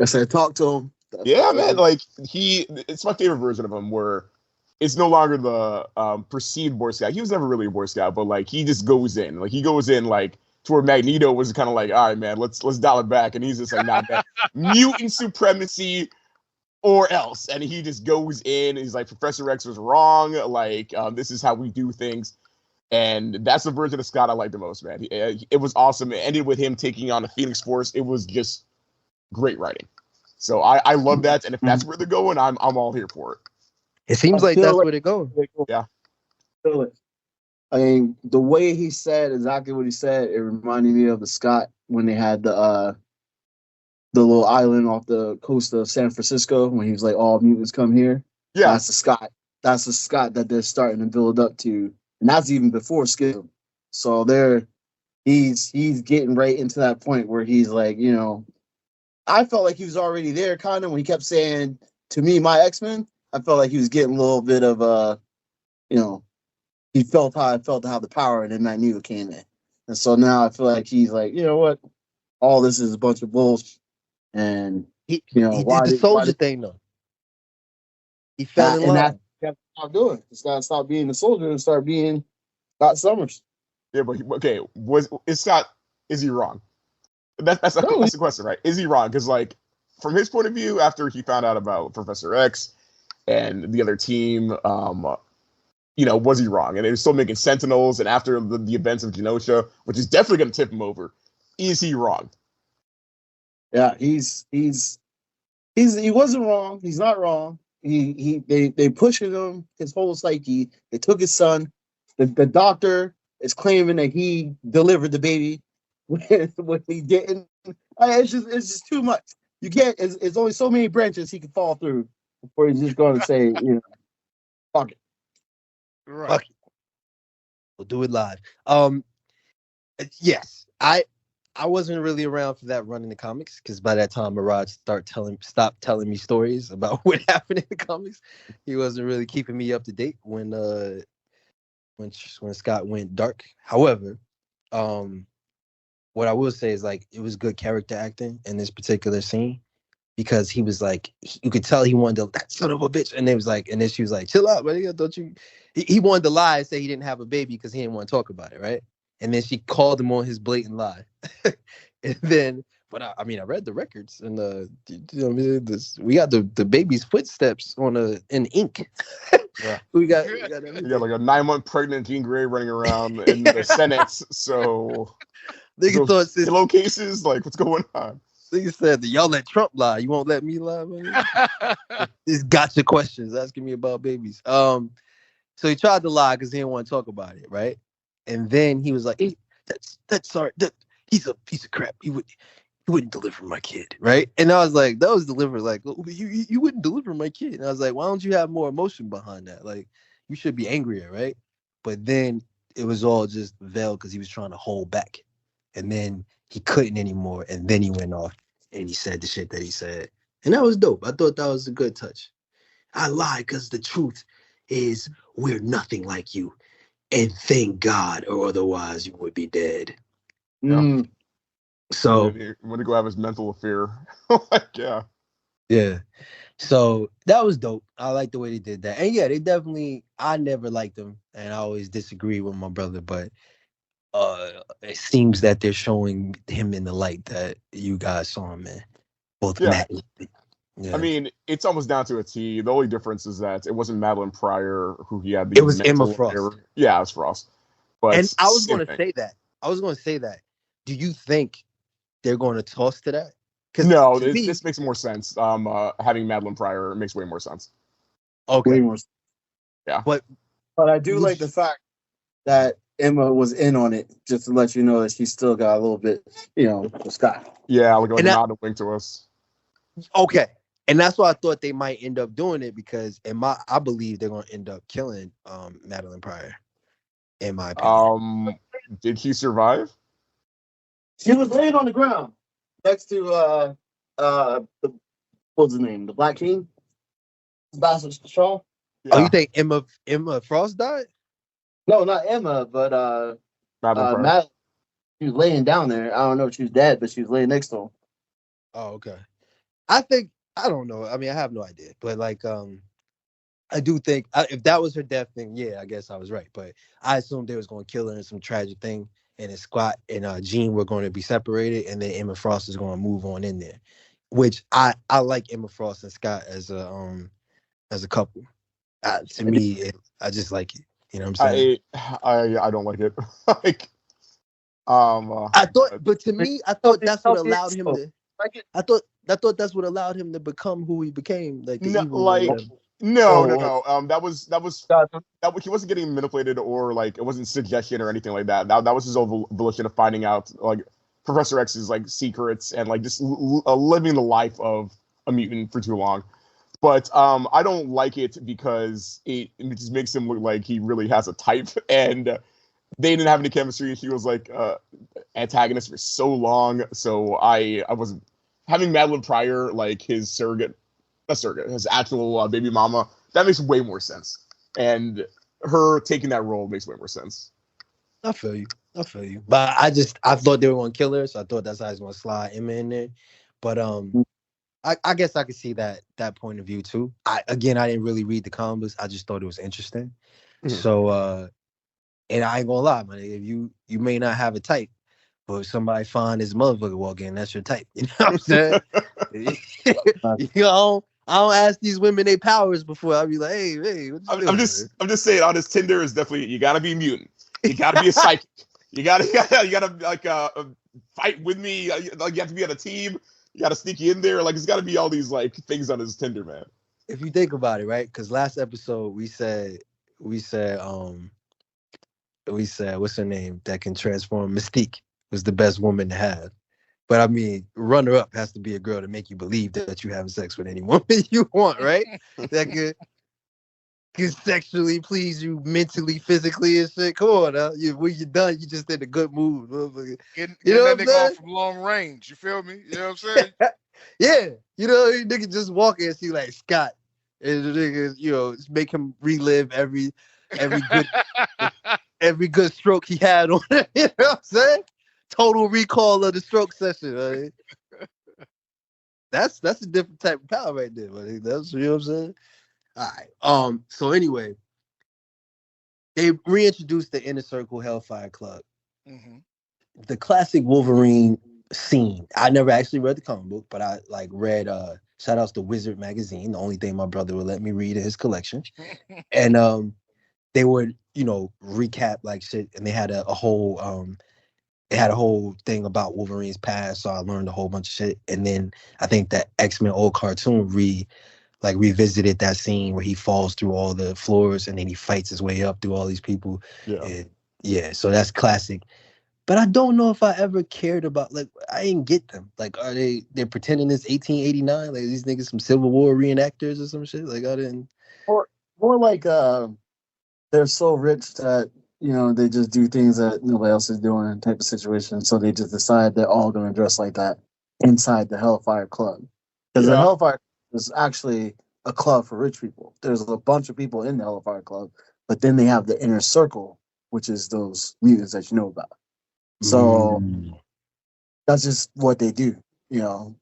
I said talk to him. Yeah, man. Like it's my favorite version of him, where it's no longer the perceived Boy Scout. He was never really a Boy Scout, but like he just goes in. Like he goes in like to where Magneto was kind of like, all right, man, let's dial it back, and he's just like, nah, man, mutant supremacy or else, and he just goes in. And he's like, Professor X was wrong. Like this is how we do things, and that's the version of Scott I like the most, man. It was awesome. It ended with him taking on the Phoenix Force. It was just great writing. So I love that, and if that's where they're going, I'm all here for it. It seems like that's where they're going. Yeah. I mean, the way he said exactly what he said, it reminded me of the Scott when they had the little island off the coast of San Francisco when he was like, all mutants come here. Yeah. That's the Scott that's the Scott that they're starting to build up to, and that's even before Schism. So he's getting right into that point where he's like, I felt like he was already there, kind of when he kept saying to me, "My X-Men." I felt like he was getting a little bit of you know, he felt how I felt to have the power, and then Magneto came in, and so now I feel like he's like, you know what, all this is a bunch of bullshit, and He why did the why soldier thing though. He fell in and that's line. what you stop doing. It's got to stop being a soldier and start being Scott Summers. Yeah, but okay, is he wrong? That's No, the question, right? Is he wrong? Because like from his point of view, after he found out about Professor X and the other team, was he wrong? And they were still making Sentinels, and after the events of Genosha, which is definitely going to tip him over, is he wrong? yeah, he wasn't wrong. He's not wrong. They pushing him his whole psyche. They took his son. The doctor is claiming that he delivered the baby when he didn't. It's just too much. You can't. It's only so many branches he can fall through before he's just going to say, fuck it. Right. Fuck it. We'll do it live. Yes, I wasn't really around for that run in the comics because by that time Mirage stopped telling me stories about what happened in the comics. He wasn't really keeping me up to date when Scott went dark. However, what I will say is like it was good character acting in this particular scene because he was like you could tell he wanted to that son of a bitch, and then she was like, chill out, buddy. Don't you? He wanted to lie and say he didn't have a baby because he didn't want to talk about it, right? And then she called him on his blatant lie. And then, but I mean, I read the records and we got the baby's footsteps in ink. Yeah. we got like a 9-month pregnant Jean Grey running around in the Senate. So nigga thought pillowcases, like what's going on? Nigga said, y'all let Trump lie. You won't let me lie, man? These gotcha questions asking me about babies. So he tried to lie because he didn't want to talk about it, right? And then he was like, hey, he's a piece of crap. He wouldn't deliver my kid, right? And I was like, that was delivered like, you wouldn't deliver my kid. And I was like, why don't you have more emotion behind that? Like, you should be angrier, right? But then it was all just veiled because he was trying to hold back. And then he couldn't anymore. And then he went off and he said the shit that he said. And that was dope. I thought that was a good touch. I lied because the truth is we're nothing like you. And thank God, or otherwise you would be dead. Yeah. So when to go have his mental affair. Yeah. Yeah. So that was dope. I like the way they did that. And yeah, I never liked them. And I always disagree with my brother, but it seems that they're showing him in the light that you guys saw him in. Both Matt. Yeah. I mean, it's almost down to a T. The only difference is that it wasn't Madeline Pryor who he had the. It was Emma Frost. Error. Yeah, it was Frost. But and I was going to say that. Do you think they're going to toss to that? No, this makes more sense. Having Madeline Pryor makes way more sense. Okay. Way more. Yeah. But I do like the fact that Emma was in on it, just to let you know that she still got a little bit, with Scott. Yeah, like a nod and wink to us. Okay. And that's why I thought they might end up doing it because I believe they're going to end up killing Madeline Pryor. In my opinion. Did he survive? She was laying on the ground next to what's his name? The Black King? Sebastian Shaw? Yeah. Oh, you think Emma Frost died? No, not Emma, but Madeline. She was laying down there. I don't know if she was dead, but she was laying next to him. Oh, okay. I don't know. I mean, I have no idea. But like I do think if that was her death thing, yeah, I guess I was right. But I assumed they was going to kill her in some tragic thing, and Scott and Jean were going to be separated, and then Emma Frost is going to move on in there. Which I like Emma Frost and Scott as a couple. To me, I just like it. You know what I'm saying? I don't like it. like, I thought, but to me, I thought that's what allowed him to. I thought that's what allowed him to become who he became. Like the evil. No. That was he wasn't getting manipulated or like it wasn't suggestion or anything like that. That was his own volition of finding out like Professor X's like secrets and like just living the life of a mutant for too long. But I don't like it because it just makes him look like he really has a type, and they didn't have any chemistry. And she was like antagonist for so long, so I wasn't having Madeline Pryor like his his actual baby mama. That makes way more sense, and her taking that role makes way more sense. I feel you. But I thought they were gonna kill her, so I thought that's how I was gonna slide Emma in there. But I guess I could see that point of view too. I didn't really read the comics. I just thought it was interesting. Mhm. So and I ain't gonna lie, man. If you may not have a type, but if somebody find this motherfucker walk in, that's your type. You know what I'm saying? I don't ask these women their powers before. I'll be like, hey, what you doing, I'm just saying on this Tinder is definitely you gotta be a mutant. You gotta be a psychic. You gotta like fight with me. Like you have to be on a team. You gotta sneak you in there. Like it's gotta be all these like things on his Tinder, man. If you think about it, right? Because last episode we said what's her name that can transform Mystique was the best woman to have. But I mean, runner up has to be a girl to make you believe that you're having sex with any woman you want, right? That can sexually please you mentally, physically, and shit. Come on, when you're done, you just in a good mood. Getting You know that what I'm nigga saying? off from long range. You feel me? You know what I'm saying? Yeah, you know, nigga just walk in and see like Scott, and the nigga, you know, make him relive every good stroke he had on it. You know what I'm saying? Total recall of the stroke session. Right? That's a different type of power right there. Buddy. That's, you know what I'm saying? All right. So anyway, they reintroduced the Inner Circle Hellfire Club. Mm-hmm. The classic Wolverine scene. I never actually read the comic book, but I like read shout outs to Wizard magazine, the only thing my brother would let me read in his collection. And they would, you know, recap like shit, and they had a whole thing about Wolverine's past, so I learned a whole bunch of shit. And then I think that XMen old cartoon revisited that scene where he falls through all the floors and then he fights his way up through all these people. Yeah. And yeah, so that's classic. But I don't know if I ever cared about, like, I didn't get them. Like, they're pretending it's 1889? Like, these niggas some Civil War reenactors or some shit? Like, I didn't. Or more like they're so rich that, you know, they just do things that nobody else is doing type of situation. So they just decide they're all going to dress like that inside the Hellfire Club. Because the Hellfire is actually a club for rich people. There's a bunch of people in the Hellfire Club, but then they have the Inner Circle, which is those mutants that you know about. So that's just what they do. You know,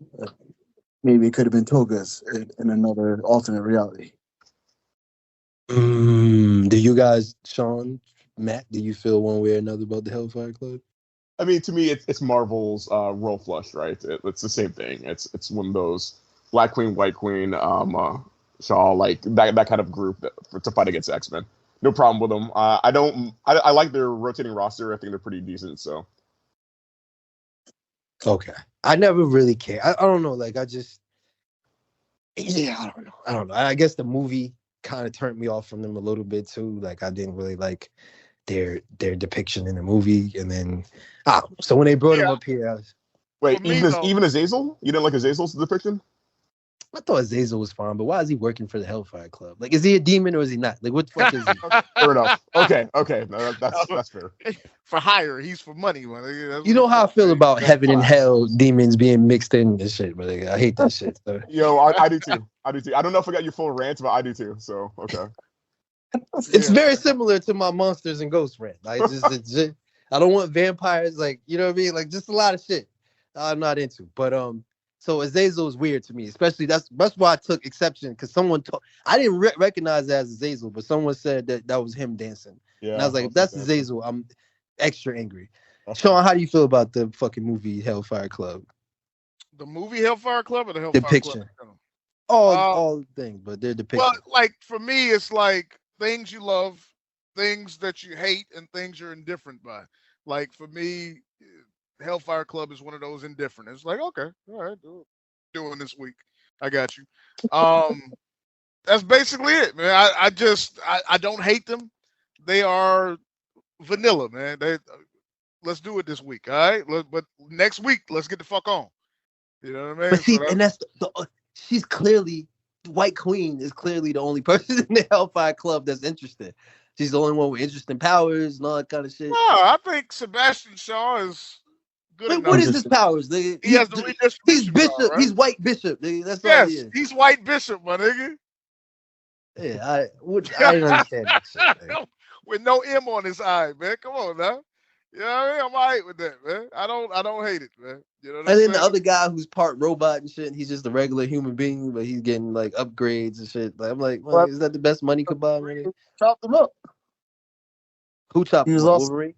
maybe it could have been Togas in another alternate reality. Do you guys, Sean, Matt, do you feel one way or another about the Hellfire Club? I mean, to me, it's Marvel's Roll Flush, right? It's the same thing. It's one of those Black Queen, White Queen, Shaw, like that kind of group to fight against X-Men. No problem with them. I like their rotating roster. I think they're pretty decent. So. Okay. I never really cared. I don't know. Like, I don't know. I guess the movie kind of turned me off from them a little bit too. Like, I didn't really like their depiction in the movie. And then, so when they brought him up here, I was, wait, even Azazel? You didn't like Azazel's depiction? I thought Azazel was fine, but why is he working for the Hellfire Club? Like, is he a demon or is he not? Like, what the fuck is he? Fair enough. Okay. No, that's fair. For hire, he's for money. Man. You know how I feel about heaven and hell demons being mixed in and shit, but like, I hate that shit. So. Yo, I do too. I don't know if I got your full rant, but I do too. So okay. It's very similar to my monsters and ghosts rant. Like, just I don't want vampires. Like, you know what I mean? Like, just a lot of shit I'm not into. But so Azazel is weird to me, especially that's why I took exception, because someone I didn't recognize it as Azazel, but someone said that was him dancing. Yeah, and I was like, if that's Azazel, I'm extra angry. Sean, how do you feel about the fucking movie Hellfire Club? The movie Hellfire Club or the Hellfire depiction? Club? All things, but they're depiction. Well, like for me, it's like things you love, things that you hate, and things you're indifferent by. Like for me, Hellfire Club is one of those indifferent. It's like, okay, all right, doing this week. I got you. That's basically it, man. I don't hate them. They are vanilla, man. Let's do it this week, all right? But next week, let's get the fuck on. You know what I mean? But see, and that's she's clearly White Queen is clearly the only person in the Hellfire Club that's interested. She's the only one with interesting powers and all that kind of shit. No, I think Sebastian Shaw is good But enough. what is his powers, nigga? He has the He's redistribution Bishop. power, right? He's White Bishop, nigga. That's all he Yes, is. he's White Bishop, my nigga. Yeah, I didn't understand that shit, man. With no M on his eye, man. Come on now. You know what I mean? I'm all right with that, man. I don't hate it, man. You know what I'm And then saying? the other guy who's part robot and shit, he's just a regular human being, but he's getting like upgrades and shit. Like I'm like, well, is that the best money could buy, man? Chopped him up. Who chopped He was him up? also- Wolverine?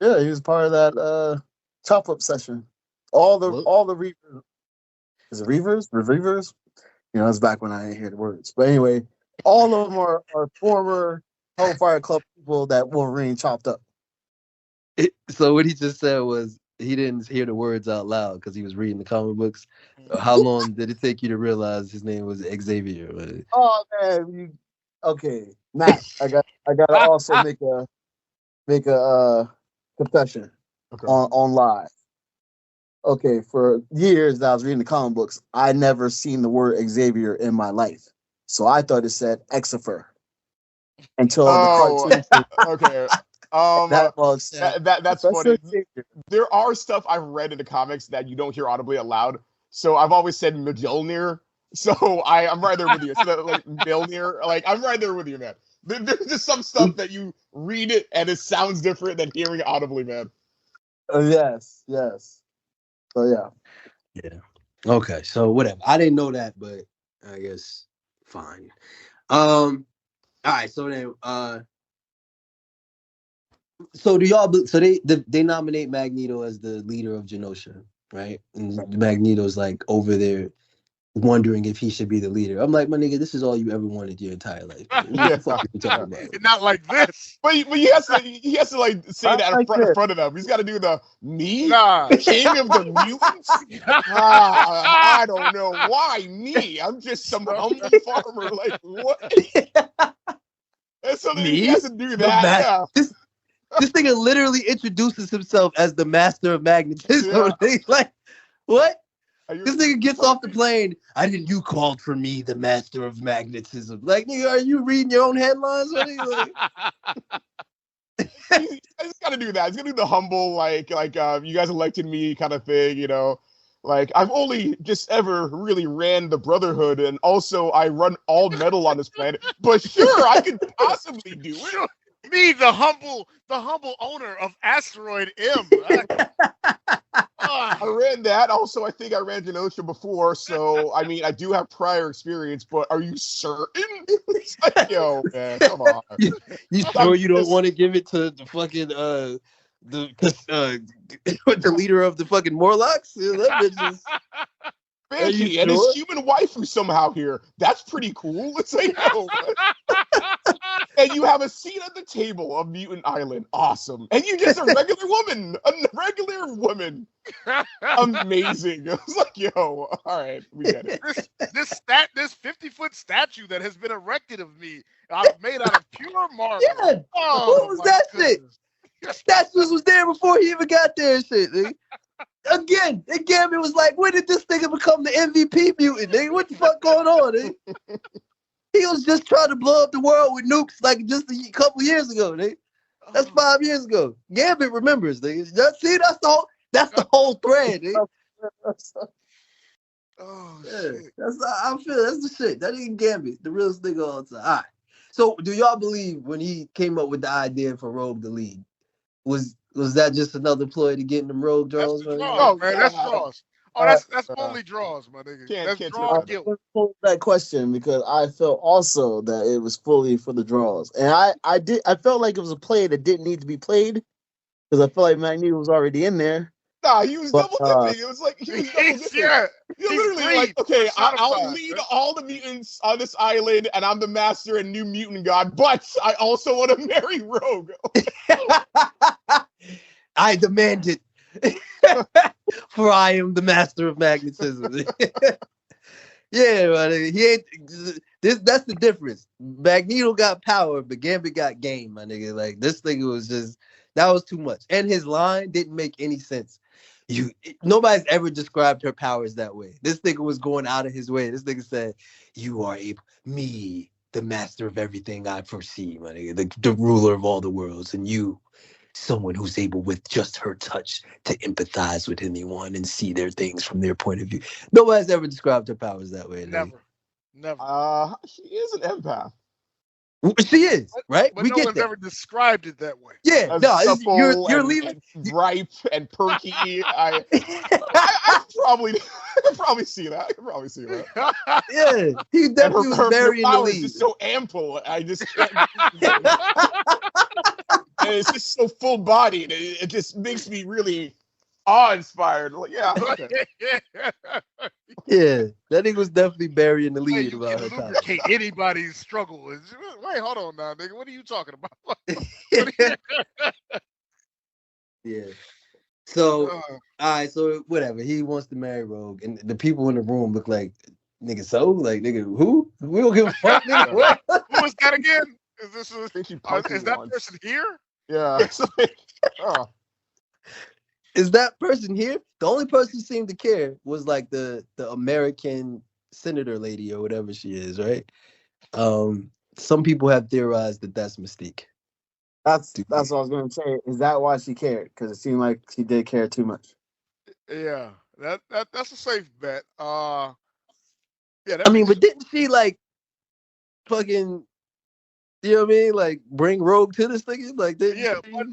Yeah, he was part of that chop up session. All the Reavers. Is it Reavers? Reavers? You know, that's back when I didn't hear the words. But anyway, all of them are former Hellfire Club people that Wolverine chopped up. So what he just said was he didn't hear the words out loud because he was reading the comic books. How long did it take you to realize his name was Xavier? Oh man, okay, Matt. I gotta also make a confession on live. Okay, for years that I was reading the comic books, I never seen the word Xavier in my life, so I thought it said Exifer until the cartoon. Okay. That's funny. There are stuff I've read in the comics that you don't hear audibly aloud. So I've always said Mjolnir. So I'm right there with you. So like Mjolnir, like I'm right there with you, man. There's just some stuff that you read it and it sounds different than hearing it audibly, man. Yes. So yeah. Okay, so whatever. I didn't know that, but I guess fine. All right, so then so do y'all so they nominate Magneto as the leader of Genosha, right? And Magneto's like over there wondering if he should be the leader. I'm like, my nigga, this is all you ever wanted your entire life. What the fuck are you talking about? Not like this. But he has to like say that in front of them. He's got to do the me, king of the mutants. I don't know why me. I'm just some humble farmer. Like what? And so then he has to do that. This nigga literally introduces himself as the master of magnetism. Yeah. Like, what? This nigga gets off the plane. You called for me, the master of magnetism. Like, nigga, are you reading your own headlines? Like, he's got to do that. He's gonna do the humble, like you guys elected me kind of thing, you know. Like, I've only just ever really ran the Brotherhood, and also I run all metal on this planet. But sure, I could possibly do it. Me, the humble owner of Asteroid M. I ran that. Also, I think I ran Genosha before, so I mean, I do have prior experience. But are you certain? It's like, yo, man, come on. You sure you don't want to give it to the fucking the leader of the fucking Morlocks? Yeah, that bitch is. Banshee and his human wife who's somehow here. That's pretty cool. It's like, no. And you have a seat at the table of Mutant Island. Awesome. And you just a regular woman. Amazing. I was like, yo, all right, we get it. This 50-foot statue that has been erected of me, made out of pure marble. Yeah. What was that goodness. Shit? Statues was there before he even got there and shit, nigga. Again, it was like, when did this nigga become the MVP mutant, nigga? What the fuck going on, nigga? He was just trying to blow up the world with nukes like just a couple years ago, nigga. That's 5 years ago. Gambit remembers, nigga. See, that's the whole thread, nigga. Oh, yeah, shit. That's the shit. That ain't Gambit, the realest nigga all the time. All right. So, do y'all believe when he came up with the idea for Rogue to lead, was that just another ploy to get in them rogue draws? That's draws, man. That's draws. Oh, that's only draws, my nigga. That's draw guilt. That question because I felt also that it was fully for the draws, and I felt like it was a play that didn't need to be played because I felt like Magneto was already in there. Nah, he was double dipping. It was like he was double dipping. Yeah, You're literally like, okay, I'll lead all the mutants on this island, and I'm the master and new mutant god, but I also want to marry Rogue. I demand it. For I am the master of magnetism. Yeah, man. He ain't. That's the difference. Magneto got power, but Gambit got game, my nigga. Like this nigga was just that was too much, and his line didn't make any sense. Nobody's ever described her powers that way. This nigga was going out of his way. This nigga said, "You are me, the master of everything I foresee, my nigga, the ruler of all the worlds, and you, someone who's able with just her touch to empathize with anyone and see their things from their point of view." Nobody's ever described her powers that way. Never. She is an empath. She is, right? But we no get one's that. ever described it that way. Yeah, you're leaving. And ripe and perky. I could probably see that. Yeah, he definitely was burying the lead. Her just so ample. I just can't. And it's just so full bodied. It just makes me really awe-inspired. Like, yeah. Okay. Yeah, that nigga was definitely burying the lead You about can her time. lubricate anybody's struggle. Wait, hold on now, nigga. What are you talking about? Yeah. So, all right. So whatever. He wants to marry Rogue, and the people in the room look like nigga. So, like nigga, who? We don't give a fuck. Nigga. What? Who was that again? Is this is that person here? Yeah. Is that person here? The only person who seemed to care was like the American senator lady or whatever she is, right? Some people have theorized that that's Mystique. That's what I was going to say. Is that why she cared? Because it seemed like she did care too much. Yeah, that's a safe bet. Yeah. I mean, but didn't she like fucking? You know what I mean? Like bring Rogue to this thing? Like that? Yeah, but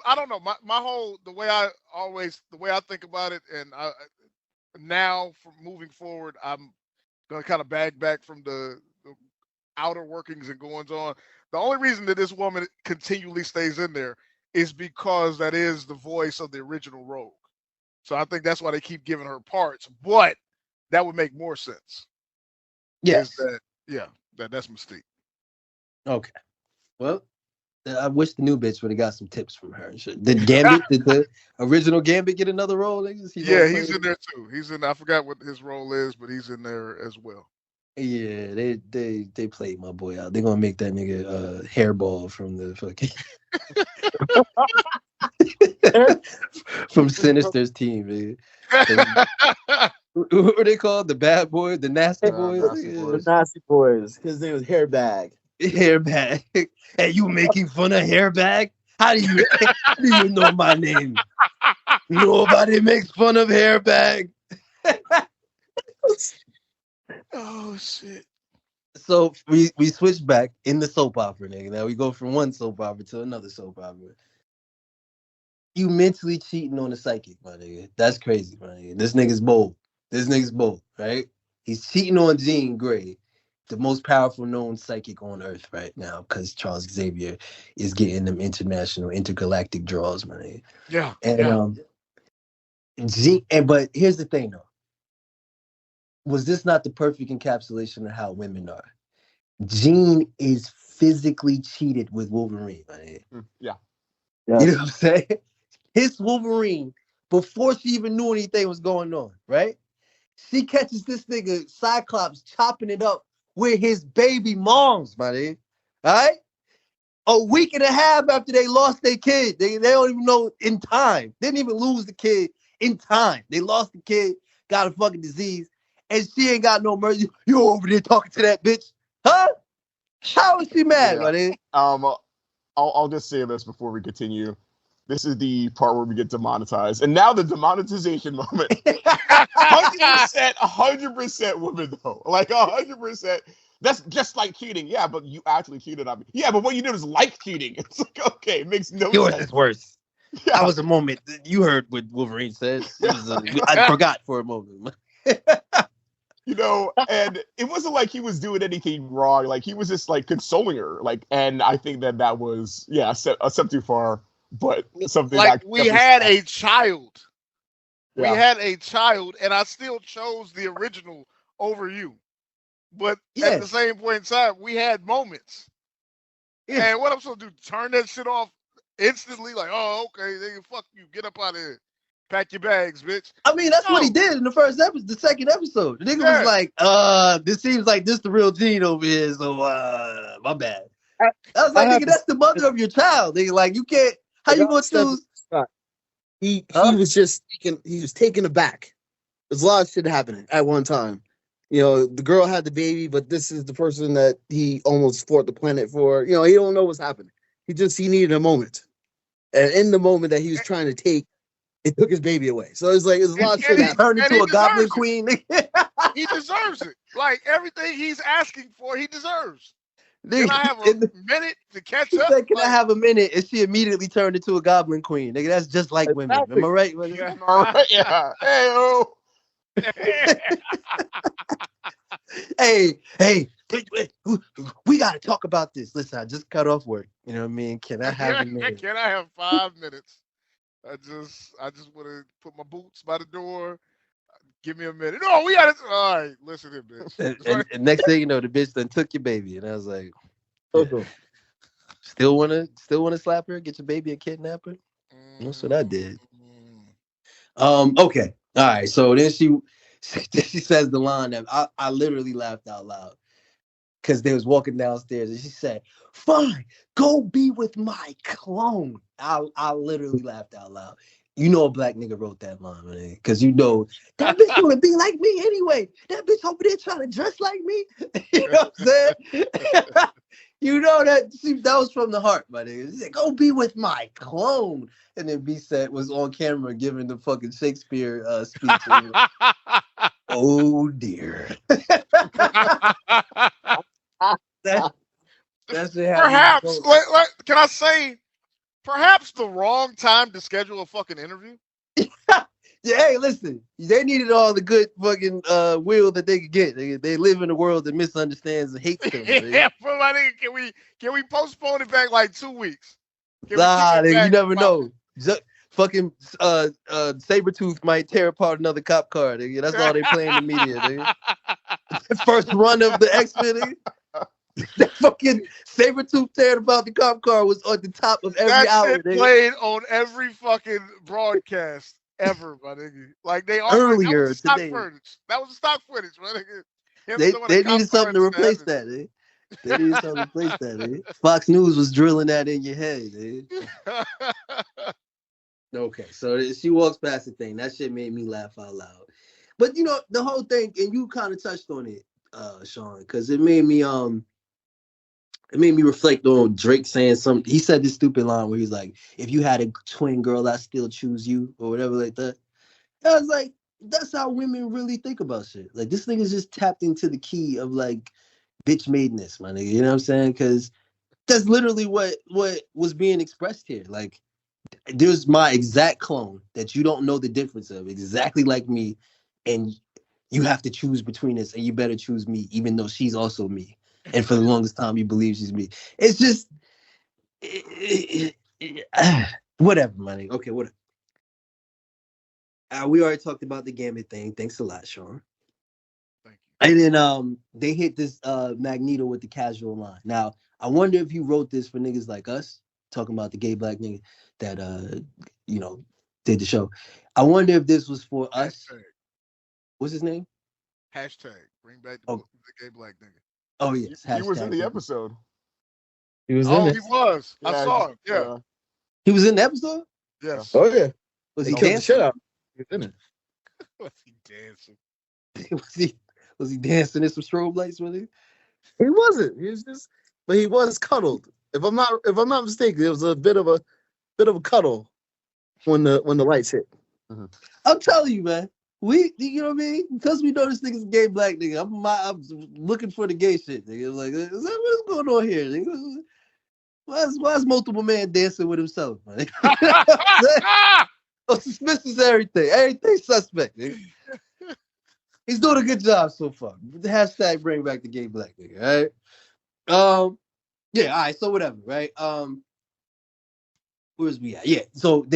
I don't know. My whole the way I think about it, and now from moving forward, I'm gonna kind of bag back from the outer workings and goings on. The only reason that this woman continually stays in there is because that is the voice of the original Rogue. So I think that's why they keep giving her parts. But that would make more sense. Yes. That's Mystique. Okay. Well, I wish the new bitch would have got some tips from her. Did the original Gambit get another role? He's in there too. I forgot what his role is, but he's in there as well. Yeah, they played my boy out. They're gonna make that nigga hairball from the fucking from Sinister's team, man. Who are they called? The bad boy, the nasty boys? The nasty boys. His name was Hairbag. Hairbag. Hey, you making fun of Hairbag? How do you know my name? Nobody makes fun of Hairbag. Oh shit. So we switch back in the soap opera, nigga. Now we go from one soap opera to another soap opera. You mentally cheating on a psychic, my nigga. That's crazy, my nigga. This nigga's bold, right? He's cheating on Jean Grey, the most powerful known psychic on Earth right now, because Charles Xavier is getting them intergalactic draws, my nigga. Yeah. But here's the thing, though. Was this not the perfect encapsulation of how women are? Jean is physically cheated with Wolverine, man. Yeah. You know what I'm saying? His Wolverine, before she even knew anything was going on, right? She catches this nigga Cyclops chopping it up with his baby moms, man. All right? A week and a half after they lost their kid. They don't even know in time. Didn't even lose the kid in time. They lost the kid, got a fucking disease. And she ain't got no mercy. You over there talking to that bitch, huh? How is she mad, buddy? I'll just say this before we continue. This is the part where we get demonetized, and now the demonetization moment. 100% women though, like 100%. That's just like cheating. Yeah, but you actually cheated on me. Yeah, but what you did is like cheating. It's like, okay, it makes no Yours sense. is worse. Yeah. That was a moment. You heard what Wolverine said. I forgot for a moment. You know, and it wasn't like he was doing anything wrong. Like, he was just, like, consoling her. Like, and I think that was, a step too far, but something like we had a child. Yeah. We had a child, and I still chose the original over you. But at the same point in time, we had moments. Yeah. And what I'm supposed to do, turn that shit off instantly? Like, oh, okay, then fuck you. Get up out of here. Pack your bags, bitch. I mean, that's what he did in the first episode, the second episode. The nigga was like, this seems like this the real Gene over here, so my bad. I was like, nigga, that's the mother of your child. Nigga, like, you can't, how you gonna choose? He Huh? was just he was taken aback. There's a lot of shit happening at one time. You know, the girl had the baby, but this is the person that he almost fought the planet for. You know, he don't know what's happening. He needed a moment. And in the moment that he was trying to take, it took his baby away. So it's like there's a lot of shit He happening. turned and into he a goblin deserves it. queen. He deserves it. Like everything he's asking for, he deserves. Can Nigga, I have a minute to catch he up? said, "Can I Like, have a minute?" And she immediately turned into a goblin queen. Nigga, that's just like women. Am I right? yeah. All right, yeah. Hey, oh. Hey, wait, we gotta talk about this. Listen, I just cut off work. You know what I mean? Can I have a minute? Can I have 5 minutes? I just want to put my boots by the door. Give me a minute. No, we got to. All right, listen here, bitch. And next thing you know, the bitch done took your baby, and I was like, Okay. still wanna slap her, get your baby and kidnap her? That's what I did. Okay, all right. So then she says the line that I literally laughed out loud because they was walking downstairs, and she said, "Fine, go be with my clone." I literally laughed out loud. You know a black nigga wrote that line, man, because you know that bitch gonna be like me anyway. That bitch over there trying to dress like me. You know what I'm saying? You know that was from the heart, my nigga. She said, "Go be with my clone." And then B set was on camera giving the fucking Shakespeare speech. Oh dear. That's Perhaps, can I say, perhaps the wrong time to schedule a fucking interview? Yeah, hey, listen, they needed all the good fucking will that they could get. They live in a world that misunderstands and hates them. Yeah, but my nigga, can we postpone it back like 2 weeks? Nah, nigga, you never know. Fucking Sabretooth might tear apart another cop car. Nigga. That's all they play in the media. Nigga. First run of the X-Men. Nigga. That fucking Sabretooth tearing about the cop car was on the top of every hour. That shit played on every fucking broadcast ever, my nigga. Like they earlier that stock today. footage. That was the stock footage, my nigga. They needed something to replace that. Eh? They needed something to replace that. Eh? Fox News was drilling that in your head. Eh? Okay, so she walks past the thing. That shit made me laugh out loud. But you know the whole thing, and you kind of touched on it, Sean, because it made me reflect on Drake saying something. He said this stupid line where he's like, "If you had a twin girl, I still choose you," or whatever like that. And I was like, that's how women really think about shit. Like this nigga's just tapped into the key of like bitch madeness, my nigga. You know what I'm saying? Because that's literally what was being expressed here. Like there's my exact clone that you don't know the difference of, exactly like me, and you have to choose between us, and you better choose me, even though she's also me. And for the longest time, you believe she's me. It's just whatever, money. Okay, whatever. We already talked about the Gambit thing. Thanks a lot, Sean. Thank you. And then they hit this Magneto with the casual line. Now, I wonder if he wrote this for niggas like us, talking about the gay black nigga that did the show. I wonder if this was for us. What's his name? Hashtag bring back the gay black nigga. Oh yes, he was in the episode. He was in it. He was. I saw him. Yeah. He was in the episode? Yes. Oh yeah. Was He he killed the shit dancing? out. He was in it. Was he dancing? was he dancing in some strobe lights with it? He wasn't. He was just, but he was cuddled. If I'm not mistaken, there was a bit of a cuddle when the lights hit. Mm-hmm. I'm telling you, man. You know what I mean? Because we know this nigga's a gay black nigga. I'm looking for the gay shit, nigga. Like, what's going on here, nigga? Why is multiple man dancing with himself, man? Oh, suspicious everything. Everything's suspect, nigga. He's doing a good job so far. The hashtag bring back the gay black nigga, right? Yeah, all right, so whatever, right? Where's we at? Yeah, so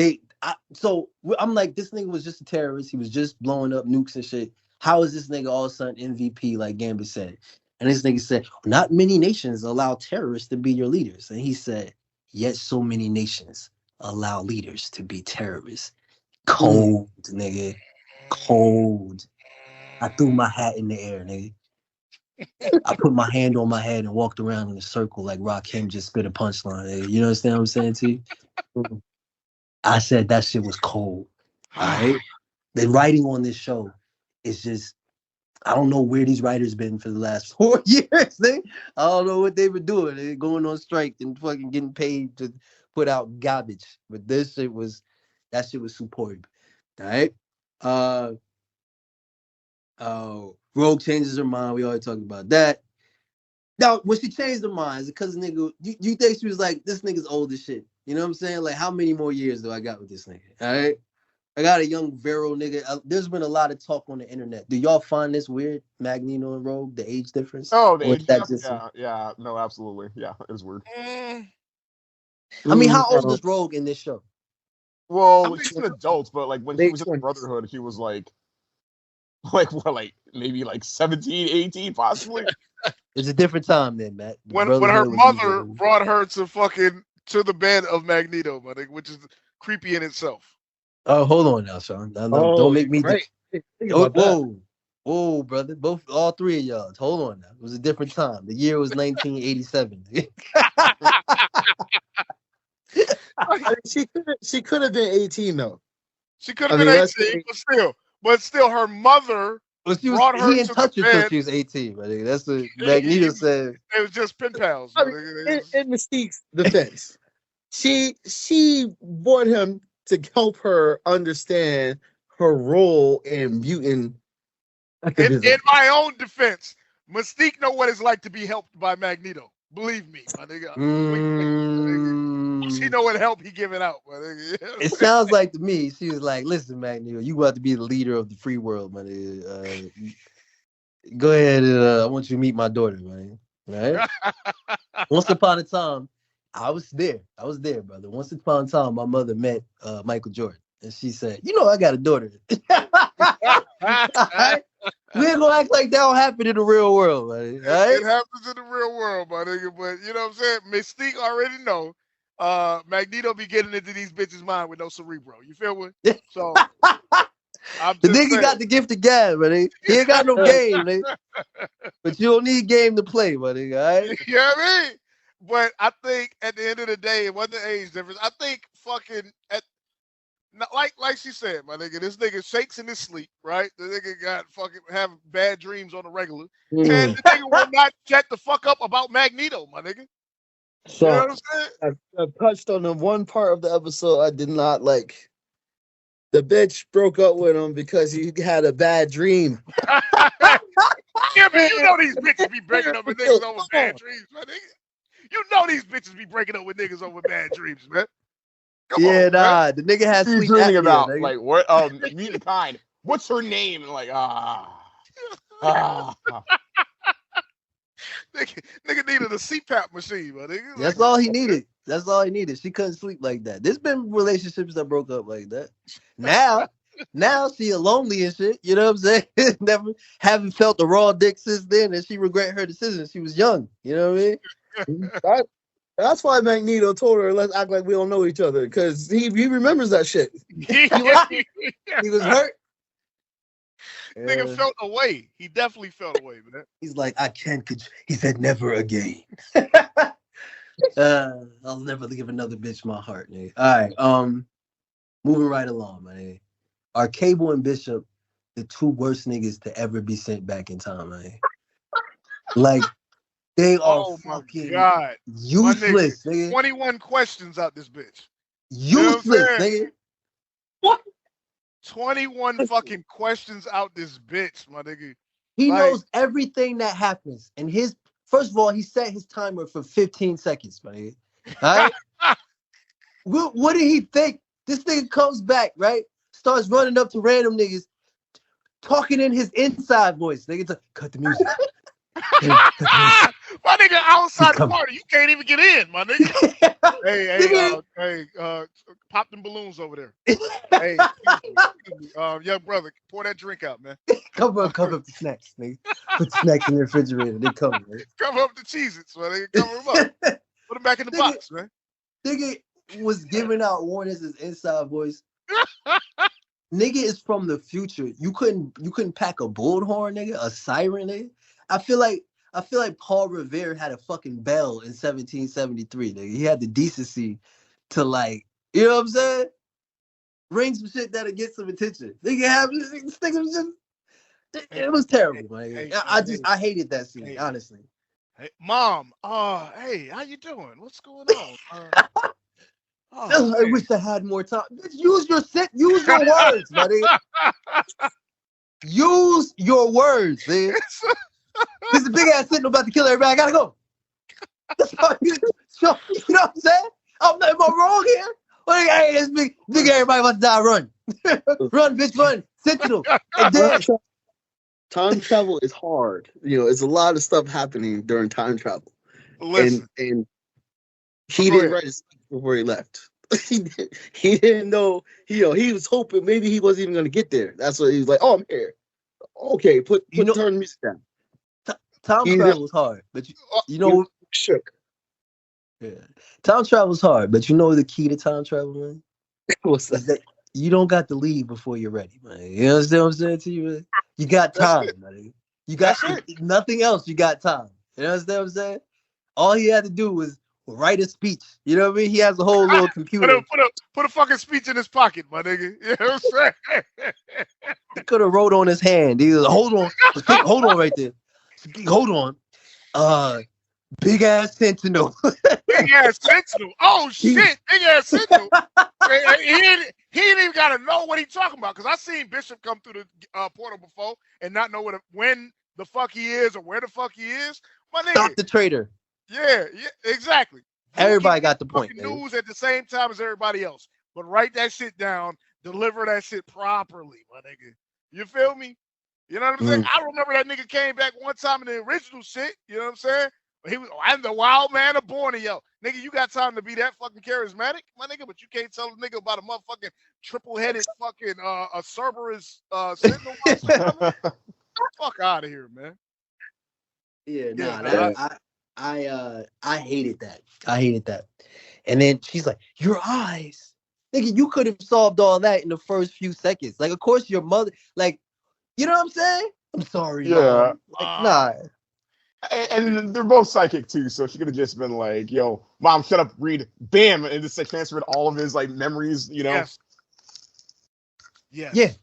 I'm like, this nigga was just a terrorist. He was just blowing up nukes and shit. How is this nigga all of a sudden MVP, like Gambit said? And this nigga said, not many nations allow terrorists to be your leaders. And he said, yet so many nations allow leaders to be terrorists. Cold, nigga. Cold. I threw my hat in the air, nigga. I put my hand on my head and walked around in a circle like Rakim just spit a punchline. Nigga. You understand what I'm saying to you? I said that shit was cold. All right. The writing on this show is just, I don't know where these writers been for the last 4 years. I don't know what they've been doing. They're going on strike and fucking getting paid to put out garbage. But that shit was superb. All right. Rogue changes her mind. We already talked about that. Now, when she changed her mind, is it because nigga, you think she was like, this nigga's old as shit? You know what I'm saying? Like, how many more years do I got with this nigga? All right. I got a young virile nigga. There's been a lot of talk on the internet. Do y'all find this weird, Magneto and Rogue, the age difference? Oh, Or is that just yeah, no, absolutely, yeah, it was weird. I mean, how old is Rogue in this show? Well, she's an adult, but like when he was in the Brotherhood, he was like what, like maybe like 17, 18, possibly. It's a different time then, Matt. When her mother brought her to the bed of Magneto, I think, which is creepy in itself. Oh, hold on now, Sean. Don't make me. Right. Whoa, brother. All three of y'all. Hold on now. It was a different time. The year was 1987. She could have been 18 though. She could have been 18, but still, her mother brought her he didn't touch her bed. till she was 18. I think that's what Magneto said. It was just pen pals. In Mystique's defense, she brought him to help her understand her role in mutant activism. In my own defense, Mystique know what it's like to be helped by Magneto. Believe me, my nigga. She know what help he giving out, my nigga. It sounds like to me, she was like, listen, Magneto, you got to be the leader of the free world, my nigga. Go ahead and I want you to meet my daughter, man. Right? Once upon a time, I was there, brother. Once upon a time, my mother met Michael Jordan, and she said, "You know, I got a daughter." Right? We ain't gonna act like that don't happen in the real world, buddy. Right? It happens in the real world, my nigga. But you know what I'm saying? Mystique already know. Magneto be getting into these bitches' mind with no cerebro. You feel me? So the nigga got the gift of gab, buddy. He ain't got no game, buddy. But you don't need game to play, buddy. All right? You know what I mean? But I think at the end of the day, it wasn't the age difference. I think fucking like she said, my nigga, this nigga shakes in his sleep, right? The nigga got fucking having bad dreams on the regular. And the nigga will not shut the fuck up about Magneto, my nigga. So you know what I'm saying? I touched on the one part of the episode I did not like. The bitch broke up with him because he had a bad dream. Yeah, man, you know these bitches be breaking up with niggas over bad dreams, my nigga. You know these bitches be breaking up with niggas over bad dreams, man. Come on, nah, man. the nigga has sleep dreaming apnea, about nigga. like what? Meet the kind. What's her name? And like Nigga needed a CPAP machine, my nigga. That's all he needed. That's all he needed. She couldn't sleep like that. There's been relationships that broke up like that. Now she lonely and shit. You know what I'm saying? Never haven't felt the raw dick since then, and she regret her decision. She was young. You know what I mean? That's why Magneto told her, let's act like we don't know each other, because he remembers that shit. He was hurt. Nigga felt away. He definitely felt away, man. He's like, I can't. He said, never again. I'll never give another bitch my heart. Nigga. All right. Moving right along, man. Are Cable and Bishop the two worst niggas to ever be sent back in time, man? Like, they are fucking useless, nigga. 21 questions out this bitch. Useless, nigga. What? 21 fucking questions out this bitch, my nigga. He knows everything that happens. And first of all, he set his timer for 15 seconds, my nigga. All right? What did he think? This nigga comes back, right? Starts running up to random niggas, talking in his inside voice. Nigga, cut the music. My nigga outside the party, you can't even get in, my nigga. hey, pop them balloons over there. Hey, young brother, pour that drink out, man. Cover up the snacks, nigga. Put the snacks in the refrigerator. They come, man. Cover up the Cheez-Its, man. Cover them up. Put them back in the box, man. Nigga was giving out warnings his inside voice. Nigga is from the future. You couldn't pack a bullhorn, nigga, a siren, nigga. I feel like Paul Revere had a fucking bell in 1773, nigga. He had the decency to, like, you know what I'm saying? Ring some shit that'll get some attention. Nigga have this nigga was just. It was terrible, man. I hated that scene, honestly. Hey, Mom, hey, how you doing? What's going on? I wish I had more time. Bitch, use your words, buddy. Use your words, man. This is a big ass sitting about to kill everybody. I gotta go. That's how you know what I'm saying? Am I wrong here? Hey, it's big everybody about to die. Run. Run, bitch, run. Sentinel. And then time travel is hard. It's a lot of stuff happening during time travel. Listen. And he didn't write his speech before he left. he didn't know. He was hoping maybe he wasn't even going to get there. That's what he was like. Oh, I'm here. Okay, turn the music down. Time travel is hard, but you know shook. Yeah, time travel is hard, but you know the key to time travel, man. What's that? You don't got to leave before you're ready, man. You understand what I'm saying to you, man? You got time, man. You got nothing else. You got time. You understand what I'm saying? All he had to do was write a speech. You know what I mean? He has a whole little computer. Put a fucking speech in his pocket, my nigga. You know what I'm saying? He could have wrote on his hand. He was like, hold on right there. Hold on. Big ass Sentinel. Big ass Sentinel. Oh shit, big ass Sentinel. He ain't even gotta know what he's talking about. Cause I seen Bishop come through the portal before and not know when the fuck he is or where the fuck he is. My nigga. Stop the traitor. Yeah, exactly. Everybody got the point. News at the same time as everybody else, but write that shit down, deliver that shit properly, my nigga. You feel me? You know what I'm saying? I remember that nigga came back one time in the original shit. You know what I'm saying? I'm the wild man of Borneo. Nigga, you got time to be that fucking charismatic, my nigga, but you can't tell a nigga about a motherfucking triple-headed fucking a Cerberus Sentinel. Fuck out of here, man. Yeah, I hated that. I hated that. And then she's like, your eyes. Nigga, you could have solved all that in the first few seconds. Like, of course, your mother, like, you know what I'm saying? I'm sorry. Yeah. Like, nah. And they're both psychic too, so she could have just been like, "Yo, mom, shut up, read." Bam, and just like transferred all of his like memories, you know. Yes.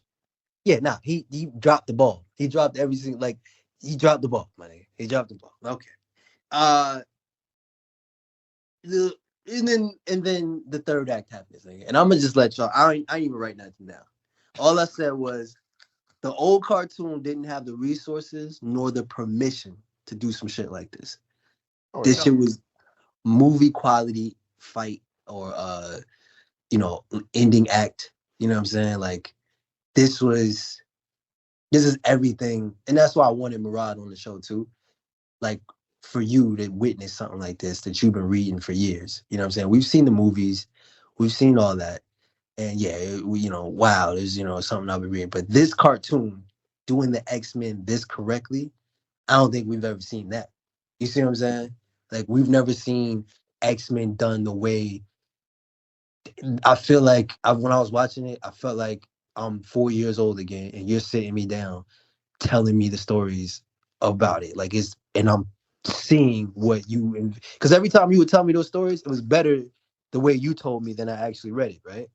Yeah. Nah, he dropped the ball. He dropped everything. Like he dropped the ball, man. He dropped the ball. Okay. And then the third act happens, and I'm gonna just let y'all. I ain't even write nothing down. All I said was the old cartoon didn't have the resources nor the permission to do some shit like this. This shit was movie quality fight or ending act. You know what I'm saying? Like this is everything, and that's why I wanted Murad on the show too. Like for you to witness something like this that you've been reading for years. You know what I'm saying? We've seen the movies, we've seen all that, and wow, there's something I've been reading. But this cartoon doing the XMen this correctly, I don't think we've ever seen that. You see what I'm saying? Like we've never seen XMen done the way. I feel like when I was watching it, I felt like I'm 4 years old again, and you're sitting me down, telling me the stories about it. Like and I'm seeing what you, because every time you would tell me those stories, it was better the way you told me than I actually read it, right?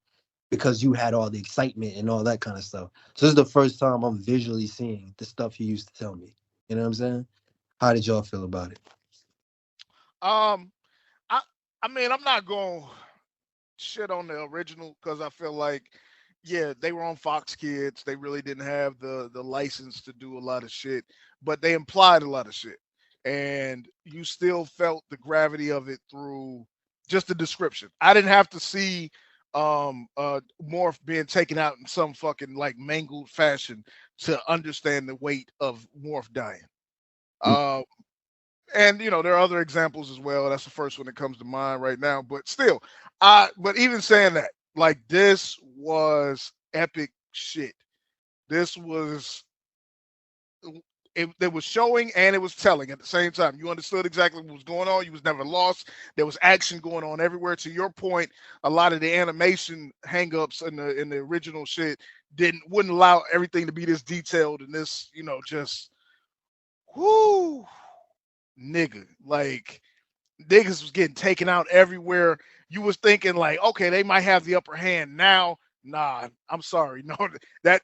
Because you had all the excitement and all that kind of stuff. So this is the first time I'm visually seeing the stuff you used to tell me. You know what I'm saying? How did y'all feel about it? I mean, I'm not going to shit on the original because I feel like, yeah, they were on Fox Kids. They really didn't have the license to do a lot of shit, but they implied a lot of shit. And you still felt the gravity of it through just the description. I didn't have to see Morph being taken out in some fucking like mangled fashion to understand the weight of Morph dying. And there are other examples as well. That's the first one that comes to mind right now. But still, but even saying that, like this was epic shit. This was it was showing and it was telling at the same time. You understood exactly what was going on. You was never lost. There was action going on everywhere. To your point, a lot of the animation hangups in the original shit wouldn't allow everything to be this detailed and this, just whoo nigga. Like niggas was getting taken out everywhere. You was thinking like, okay, they might have the upper hand now. Nah, I'm sorry. No, that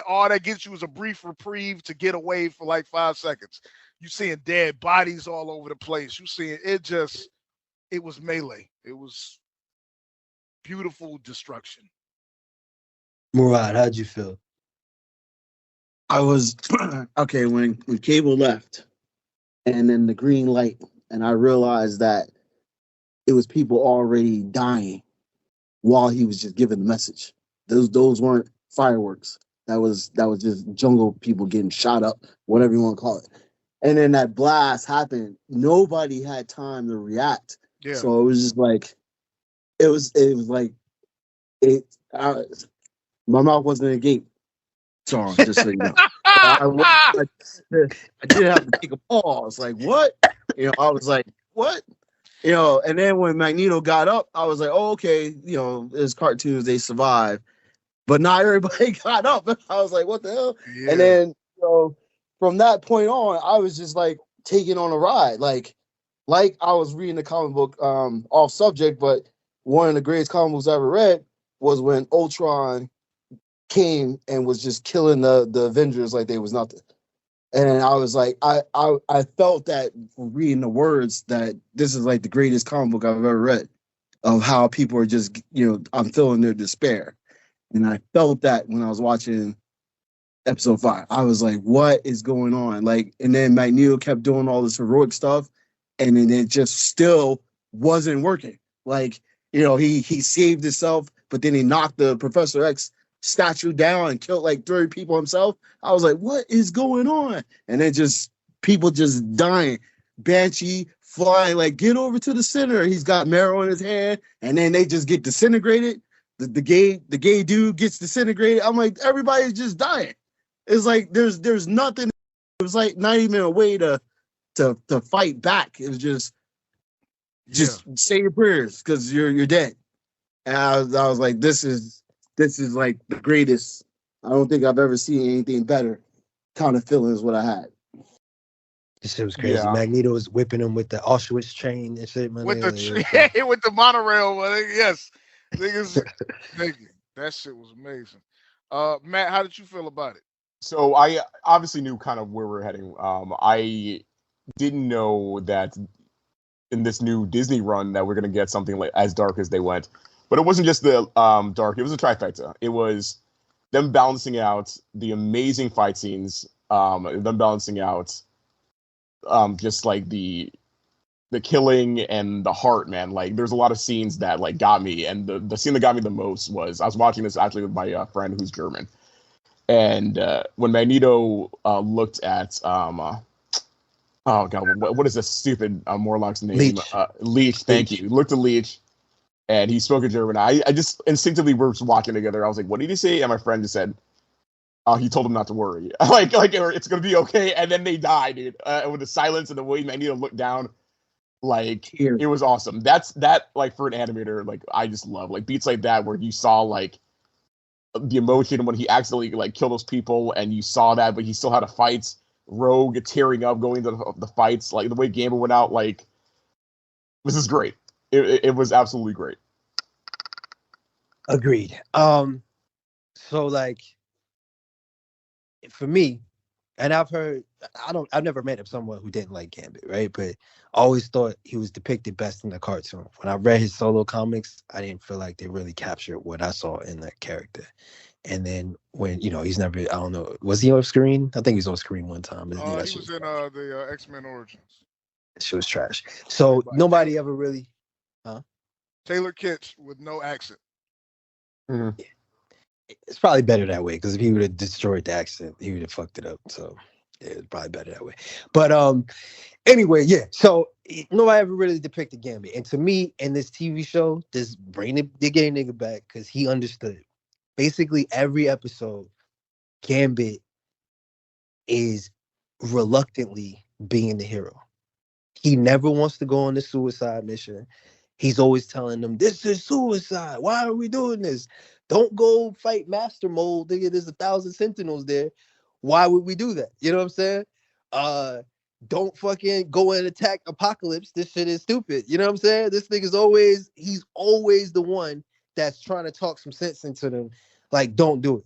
all that gets you is a brief reprieve to get away for like 5 seconds. You seeing dead bodies all over the place. You seeing it was melee. It was beautiful destruction. Murad, how'd you feel? I was okay when Cable left, and then the green light, and I realized that it was people already dying while he was just giving the message. Those weren't fireworks. That was just jungle people getting shot up, whatever you want to call it. And then that blast happened. Nobody had time to react. Yeah. So it was just like it was like it. My mouth wasn't agape. Song, just so you know. I did have to take a pause. Like, what? I was like, what? And then when Magneto got up, I was like, oh, okay, it's cartoons, they survive. But not everybody got up. I was like, what the hell? Yeah. And then, from that point on, I was just like taking on a ride. Like I was reading the comic book off subject, but one of the greatest comic books I ever read was when Ultron came and was just killing the Avengers like they was nothing. And I was like, I felt that reading the words that this is like the greatest comic book I've ever read, of how people are just, I'm feeling their despair. And I felt that when I was watching episode 5. I was like, what is going on? Like, and then Magneto kept doing all this heroic stuff, and then it just still wasn't working. Like, he saved himself, but then he knocked the Professor X statue down and killed like 30 people himself. I was like, what is going on? And then just people just dying. Banshee flying, like, get over to the center. He's got Marrow in his hand, and then they just get disintegrated. The gay dude gets disintegrated. I'm like, everybody's just dying. It's like there's nothing. It was like not even a way to fight back. It was just say your prayers because you're dead. And I was like, this is like the greatest. I don't think I've ever seen anything better. Kind of feeling is what I had. This shit was crazy. Yeah. Magneto was whipping him with the Auschwitz train and shit. With the monorail, yes. Niggas, that shit was amazing. Matt, how did you feel about it? So I obviously knew kind of where we're heading. I didn't know that in this new Disney run that we're gonna get something like as dark as they went. But it wasn't just the dark; it was a trifecta. It was them balancing out the amazing fight scenes, them balancing out just like the killing and the heart, man. Like, there's a lot of scenes that like got me, and the scene that got me the most was I was watching this actually with my friend who's German, and when Magneto looked at oh god, what is this stupid Morlock's name? Leech. Leech. Thank you. He looked at Leech, and he spoke in German. I just instinctively were just walking together. I was like, what did he say? And my friend just said, he told him not to worry. like it's gonna be okay. And then they die, dude. With the silence and the way Magneto looked down, like it was awesome. That like for an animator, like I just love like beats like that where you saw like the emotion when he accidentally like killed those people, and you saw that, but he still had to fight. Rogue tearing up, going to the fights, like the way Gamble went out, like this is great. It was absolutely great. Agreed. So like for me, and I've never met someone who didn't like Gambit, right? But I always thought he was depicted best in the cartoon. When I read his solo comics, I didn't feel like they really captured what I saw in that character. And then when, he's never, I don't know, was he off screen? I think he was on screen one time. He was in the XMen Origins. She was trash. So nobody ever really, Taylor Kitsch with no accent. Mm-hmm. It's probably better that way, because if he would have destroyed the accent, he would have fucked it up. So yeah, it's probably better that way. But anyway, yeah. So nobody ever really depicted Gambit. And to me, in this TV show, this bring the gay nigga back, because he understood. Basically, every episode, Gambit is reluctantly being the hero. He never wants to go on the suicide mission. He's always telling them, this is suicide. Why are we doing this? Don't go fight Master Mold. Nigga, there's 1,000 Sentinels there. Why would we do that? You know what I'm saying? Don't fucking go and attack Apocalypse. This shit is stupid. You know what I'm saying? This nigga's he's always the one that's trying to talk some sense into them, like, don't do it.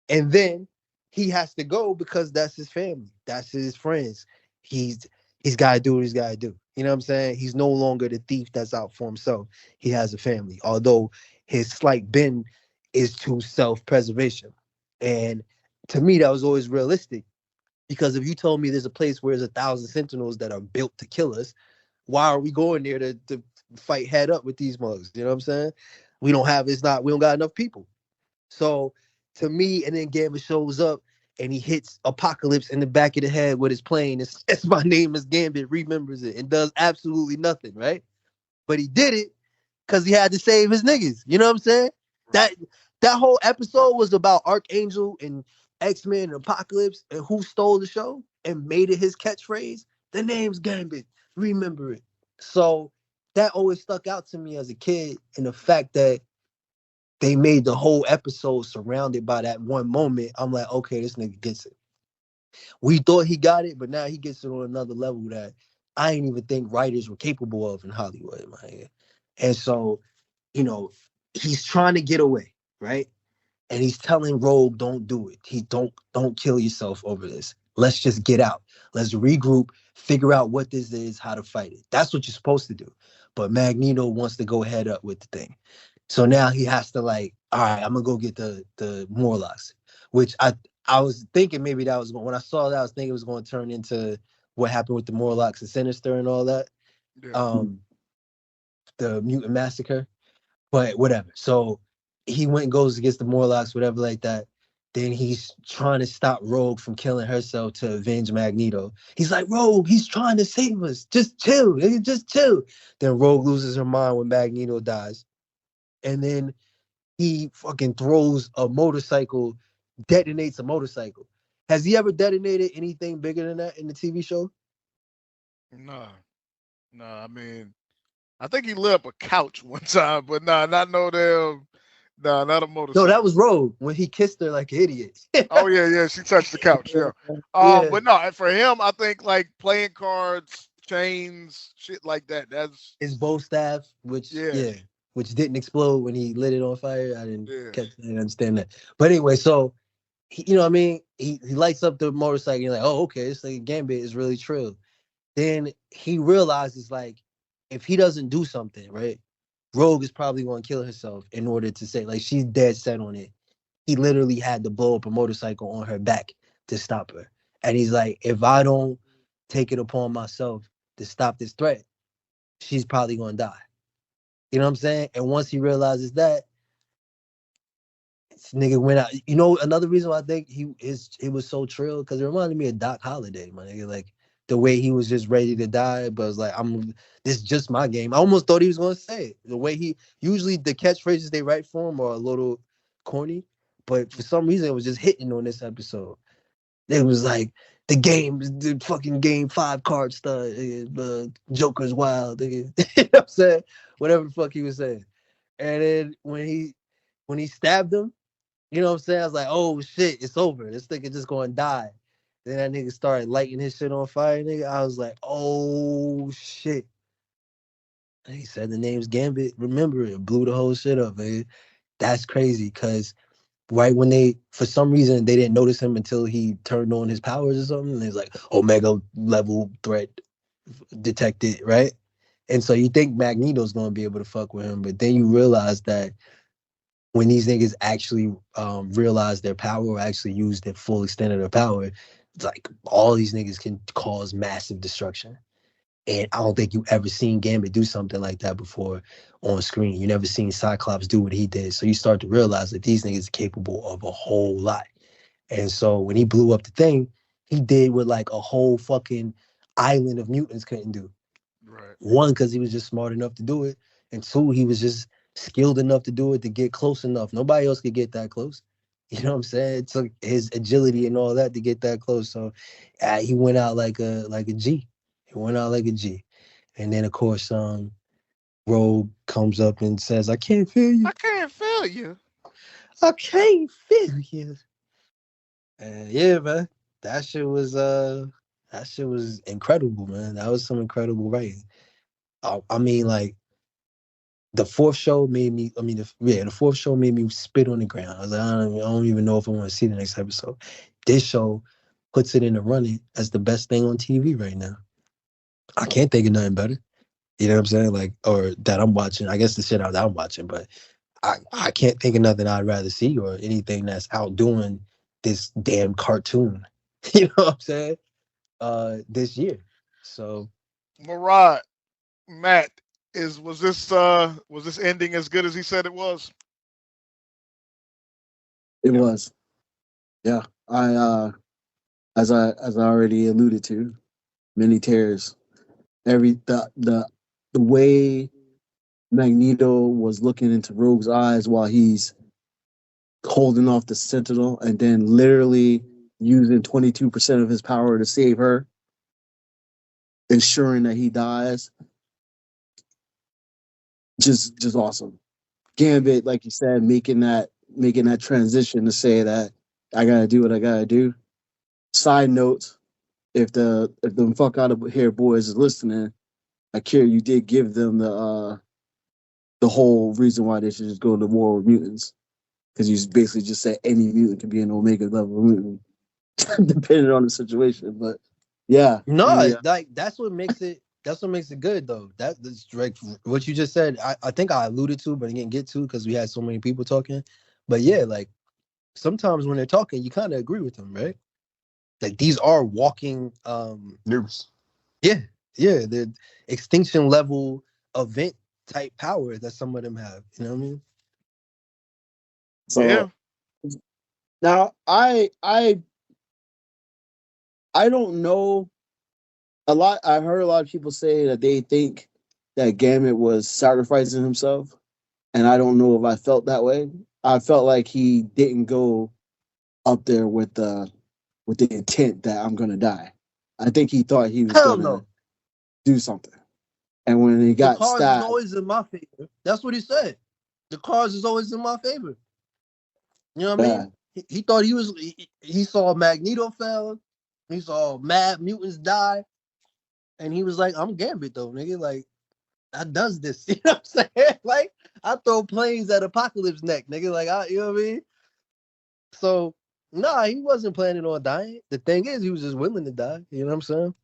And then he has to go because that's his family, that's his friends. He's he's got to do what he's got to do. You know what I'm saying? He's no longer the thief that's out for himself. He has a family, although his slight bend is to self-preservation. And to me, that was always realistic, because if you told me there's a place where there's 1,000 sentinels that are built to kill us, why are we going there to fight head up with these mugs? You know what I'm saying? We don't got enough people. So to me, and then Gambit shows up and he hits Apocalypse in the back of the head with his plane and says, "My name is Gambit," remembers it, and does absolutely nothing, right? But he did it because he had to save his niggas. You know what I'm saying? That that whole episode was about Archangel and X-Men and Apocalypse and who stole the show and made it his catchphrase. The name's Gambit. Remember it. So that always stuck out to me as a kid, and the fact that they made the whole episode surrounded by that one moment. I'm like, okay, this nigga gets it. We thought he got it, but now he gets it on another level that I didn't even think writers were capable of in Hollywood, man. And so, you know, he's trying to get away, right? And he's telling Rogue, don't do it. Don't kill yourself over this. Let's just get out. Let's regroup, figure out what this is, how to fight it. That's what you're supposed to do. But Magneto wants to go head up with the thing. So now he has to, like, all right, I'm gonna go get the Morlocks, which I was thinking maybe that was going, when I saw that, I was thinking it was going to turn into what happened with the Morlocks and Sinister and all that. Yeah. The Mutant Massacre. But whatever. So he went and goes against the Morlocks, whatever, like that. Then he's trying to stop Rogue from killing herself to avenge Magneto. He's like, Rogue, he's trying to save us. Just chill. Just chill. Then Rogue loses her mind when Magneto dies. And then he fucking throws a motorcycle, detonates a motorcycle. Has he ever detonated anything bigger than that in the TV show? Nah. Nah, I mean, I think he lit up a couch one time, but nah, not no damn, nah, not a No, motorcycle. that was Rogue when he kissed her like an idiot. Oh yeah, she touched the couch, yeah. Yeah. But no, for him, I think like playing cards, chains, shit like that. That's His bow staff, which yeah. which didn't explode when he lit it on fire. I didn't Yeah. understand that. But anyway, so you know what I mean? He lights up the motorcycle. You're like, oh, okay, this like Gambit is really true. Then he realizes, like, if he doesn't do something, right, Rogue is probably going to kill herself in order to say, like, she's dead set on it. He literally had to blow up a motorcycle on her back to stop her. And he's like, if I don't take it upon myself to stop this threat, she's probably going to die. You know what I'm saying? And once he realizes that, this nigga went out. You know, another reason why I think he was so trill, because it reminded me of Doc Holliday, my nigga. Like the way he was just ready to die, but was like, this is just my game. I almost thought he was gonna say it. The way he usually the catchphrases they write for him are a little corny, but for some reason it was just hitting on this episode. It was like the fucking game 5 card stud, Joker's wild, nigga. You know what I'm saying? Whatever the fuck he was saying. And then when he stabbed him, you know what I'm saying? I was like, oh shit, it's over. This nigga just gonna die. Then that nigga started lighting his shit on fire, nigga. I was like, oh shit. And he said the name's Gambit. Remember it. Blew the whole shit up, man. That's crazy, because right when for some reason, they didn't notice him until he turned on his powers or something. And it's like, Omega level threat detected, right? And so you think Magneto's gonna be able to fuck with him, but then you realize that when these niggas actually realize their power or actually use the full extent of their power, it's like all these niggas can cause massive destruction. And I don't think you ever seen Gambit do something like that before on screen. You never seen Cyclops do what he did. So you start to realize that these niggas are capable of a whole lot. And so when he blew up the thing, he did what like a whole fucking island of mutants couldn't do. Right. One, because he was just smart enough to do it. And two, he was just skilled enough to do it to get close enough. Nobody else could get that close. You know what I'm saying? It took his agility and all that to get that close. So he went out like a G. He went out like a G. And then of course, Rogue comes up and says, I can't feel you. I can't feel you. I can't feel you. Yeah, man. That shit was incredible, man. That was some incredible writing. I mean, like, The fourth show made me. I mean, the fourth show made me spit on the ground. I was like, I don't even know if I want to see the next episode. This show puts it in the running as the best thing on TV right now. I can't think of nothing better. You know what I'm saying? Like, or that I'm watching. I guess the shit that I'm watching, but I can't think of nothing I'd rather see or anything that's outdoing this damn cartoon. You know what I'm saying? This year. So Murad, Matt, was this ending as good as he said it was? It was. Yeah. As I already alluded to, many tears. The way Magneto was looking into Rogue's eyes while he's holding off the Sentinel and then literally using 22% of his power to save her, ensuring that he dies. Just awesome. Gambit, like you said, making that transition to say that I gotta do what I gotta do. Side note, if the fuck out of here boys is listening, Akira, you did give them the whole reason why they should just go to war with mutants. Because you basically just said any mutant can be an Omega level mutant, depending on the situation. But yeah, no, like that's what makes it. That's what makes it good, though. That's like what you just said. I think I alluded to, but I didn't get to because we had so many people talking. But yeah, like sometimes when they're talking, you kind of agree with them, right? Like these are walking Noobs. Yeah, the extinction level event type power that some of them have. You know what I mean? So Yeah. now I don't know. I heard a lot of people say that they think that Gambit was sacrificing himself, and I don't know if I felt that way. I felt like he didn't go up there with the intent that I'm gonna die. I think he thought he was gonna do something, and when he got the cause stabbed, is always in my favor. That's what he said. The cause is always in my favor. You know what I mean? He thought he saw Magneto fell, he saw mad mutants die, and he was like, I'm Gambit though, nigga. Like, I does this. You know what I'm saying? Like, I throw planes at Apocalypse neck, nigga. Like, you know what I mean? So, nah, he wasn't planning on dying. The thing is, he was just willing to die. You know what I'm saying?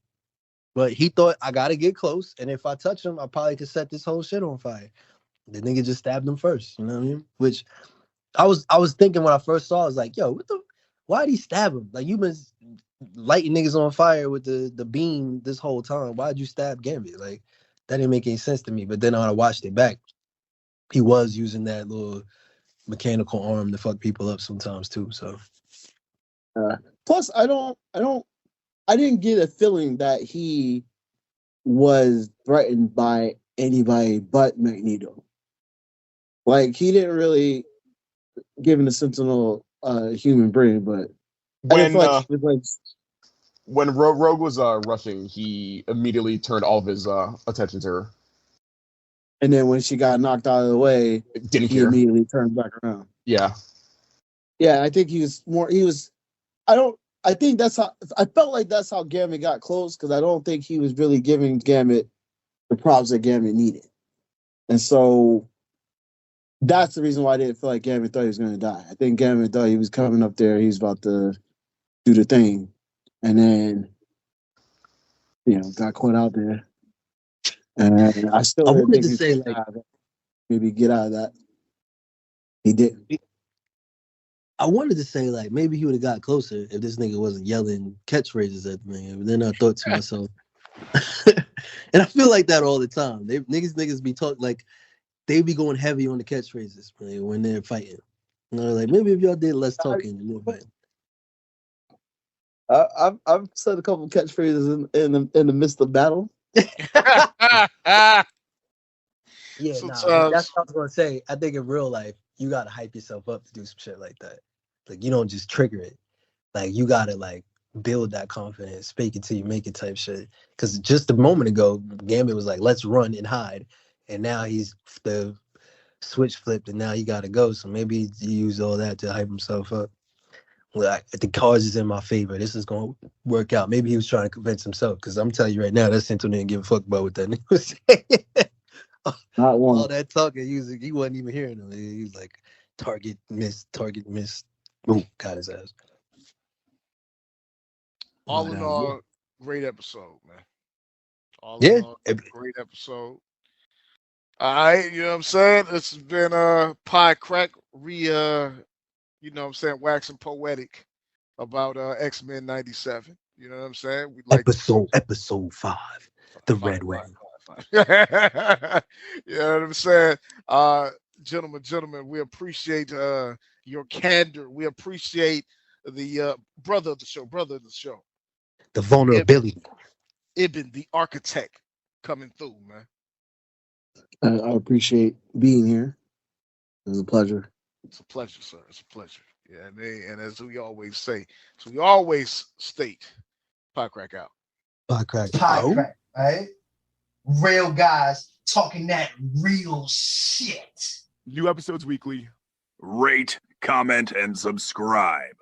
But he thought, I gotta get close, and if I touch him, I probably could set this whole shit on fire. The nigga just stabbed him first. You know what I mean? Which I was thinking when I first saw it, I was like, yo, why'd he stab him? Like, you been lighting niggas on fire with the beam this whole time. Why'd you stab Gambit? Like, that didn't make any sense to me. But then when I watched it back, he was using that little mechanical arm to fuck people up sometimes too. So plus I didn't get a feeling that he was threatened by anybody but Magneto. Like, he didn't really give the Sentinel a human brain, but when I feel like he was like, when Rogue was rushing, he immediately turned all of his attention to her. And then when she got knocked out of the way, Didn't he care. immediately turned back around. Yeah. Yeah, I think I think that's how I felt like that's how Gambit got close, because I don't think he was really giving Gambit the props that Gambit needed. And so that's the reason why I didn't feel like Gambit thought he was going to die. I think Gambit thought he was coming up there, he was about to do the thing, and then got caught out there. And I still wanted think to he say, could like, maybe get out of that. He didn't. I wanted to say, like, maybe he would have got closer if this nigga wasn't yelling catchphrases at the man. But then I thought to myself, and I feel like that all the time. Niggas be talking like they be going heavy on the catchphrases, man, when they're fighting. You know, like, maybe if y'all did less talking and more fighting. I've said a couple catchphrases in the midst of battle. Yeah, Sometimes. that's what I was gonna say. I think in real life, you gotta hype yourself up to do some shit like that. Like, you don't just trigger it. Like, you gotta like build that confidence, fake it till you make it type shit. Because just a moment ago, Gambit was like, "Let's run and hide," and now he's the switch flipped, and now he gotta go. So maybe he used all that to hype himself up. Like, the cards is in my favor. This is gonna work out. Maybe he was trying to convince himself. Because I'm telling you right now, that Sentinel didn't give a fuck about what that nigga was saying. Not All one. that talking, he wasn't even hearing him. He was like, target miss. Ooh, got his ass. All But, in all, great episode, man. All yeah, in all, great episode. All right, you know what I'm saying? This has been PodCrack you know what I'm saying, waxing poetic about XMen 97. You know what I'm saying? We like episode 5, the Red Wedding. you know what I'm saying? Gentlemen, we appreciate your candor. We appreciate the brother of the show, The vulnerability. Ibn, the architect, coming through, man. I appreciate being here. It was a pleasure. It's a pleasure, sir. It's a pleasure. Yeah, and as we always say, so we always state, PodCrack out. PodCrack. PodCrack, right? Real guys talking that real shit. New episodes weekly. Rate, comment, and subscribe.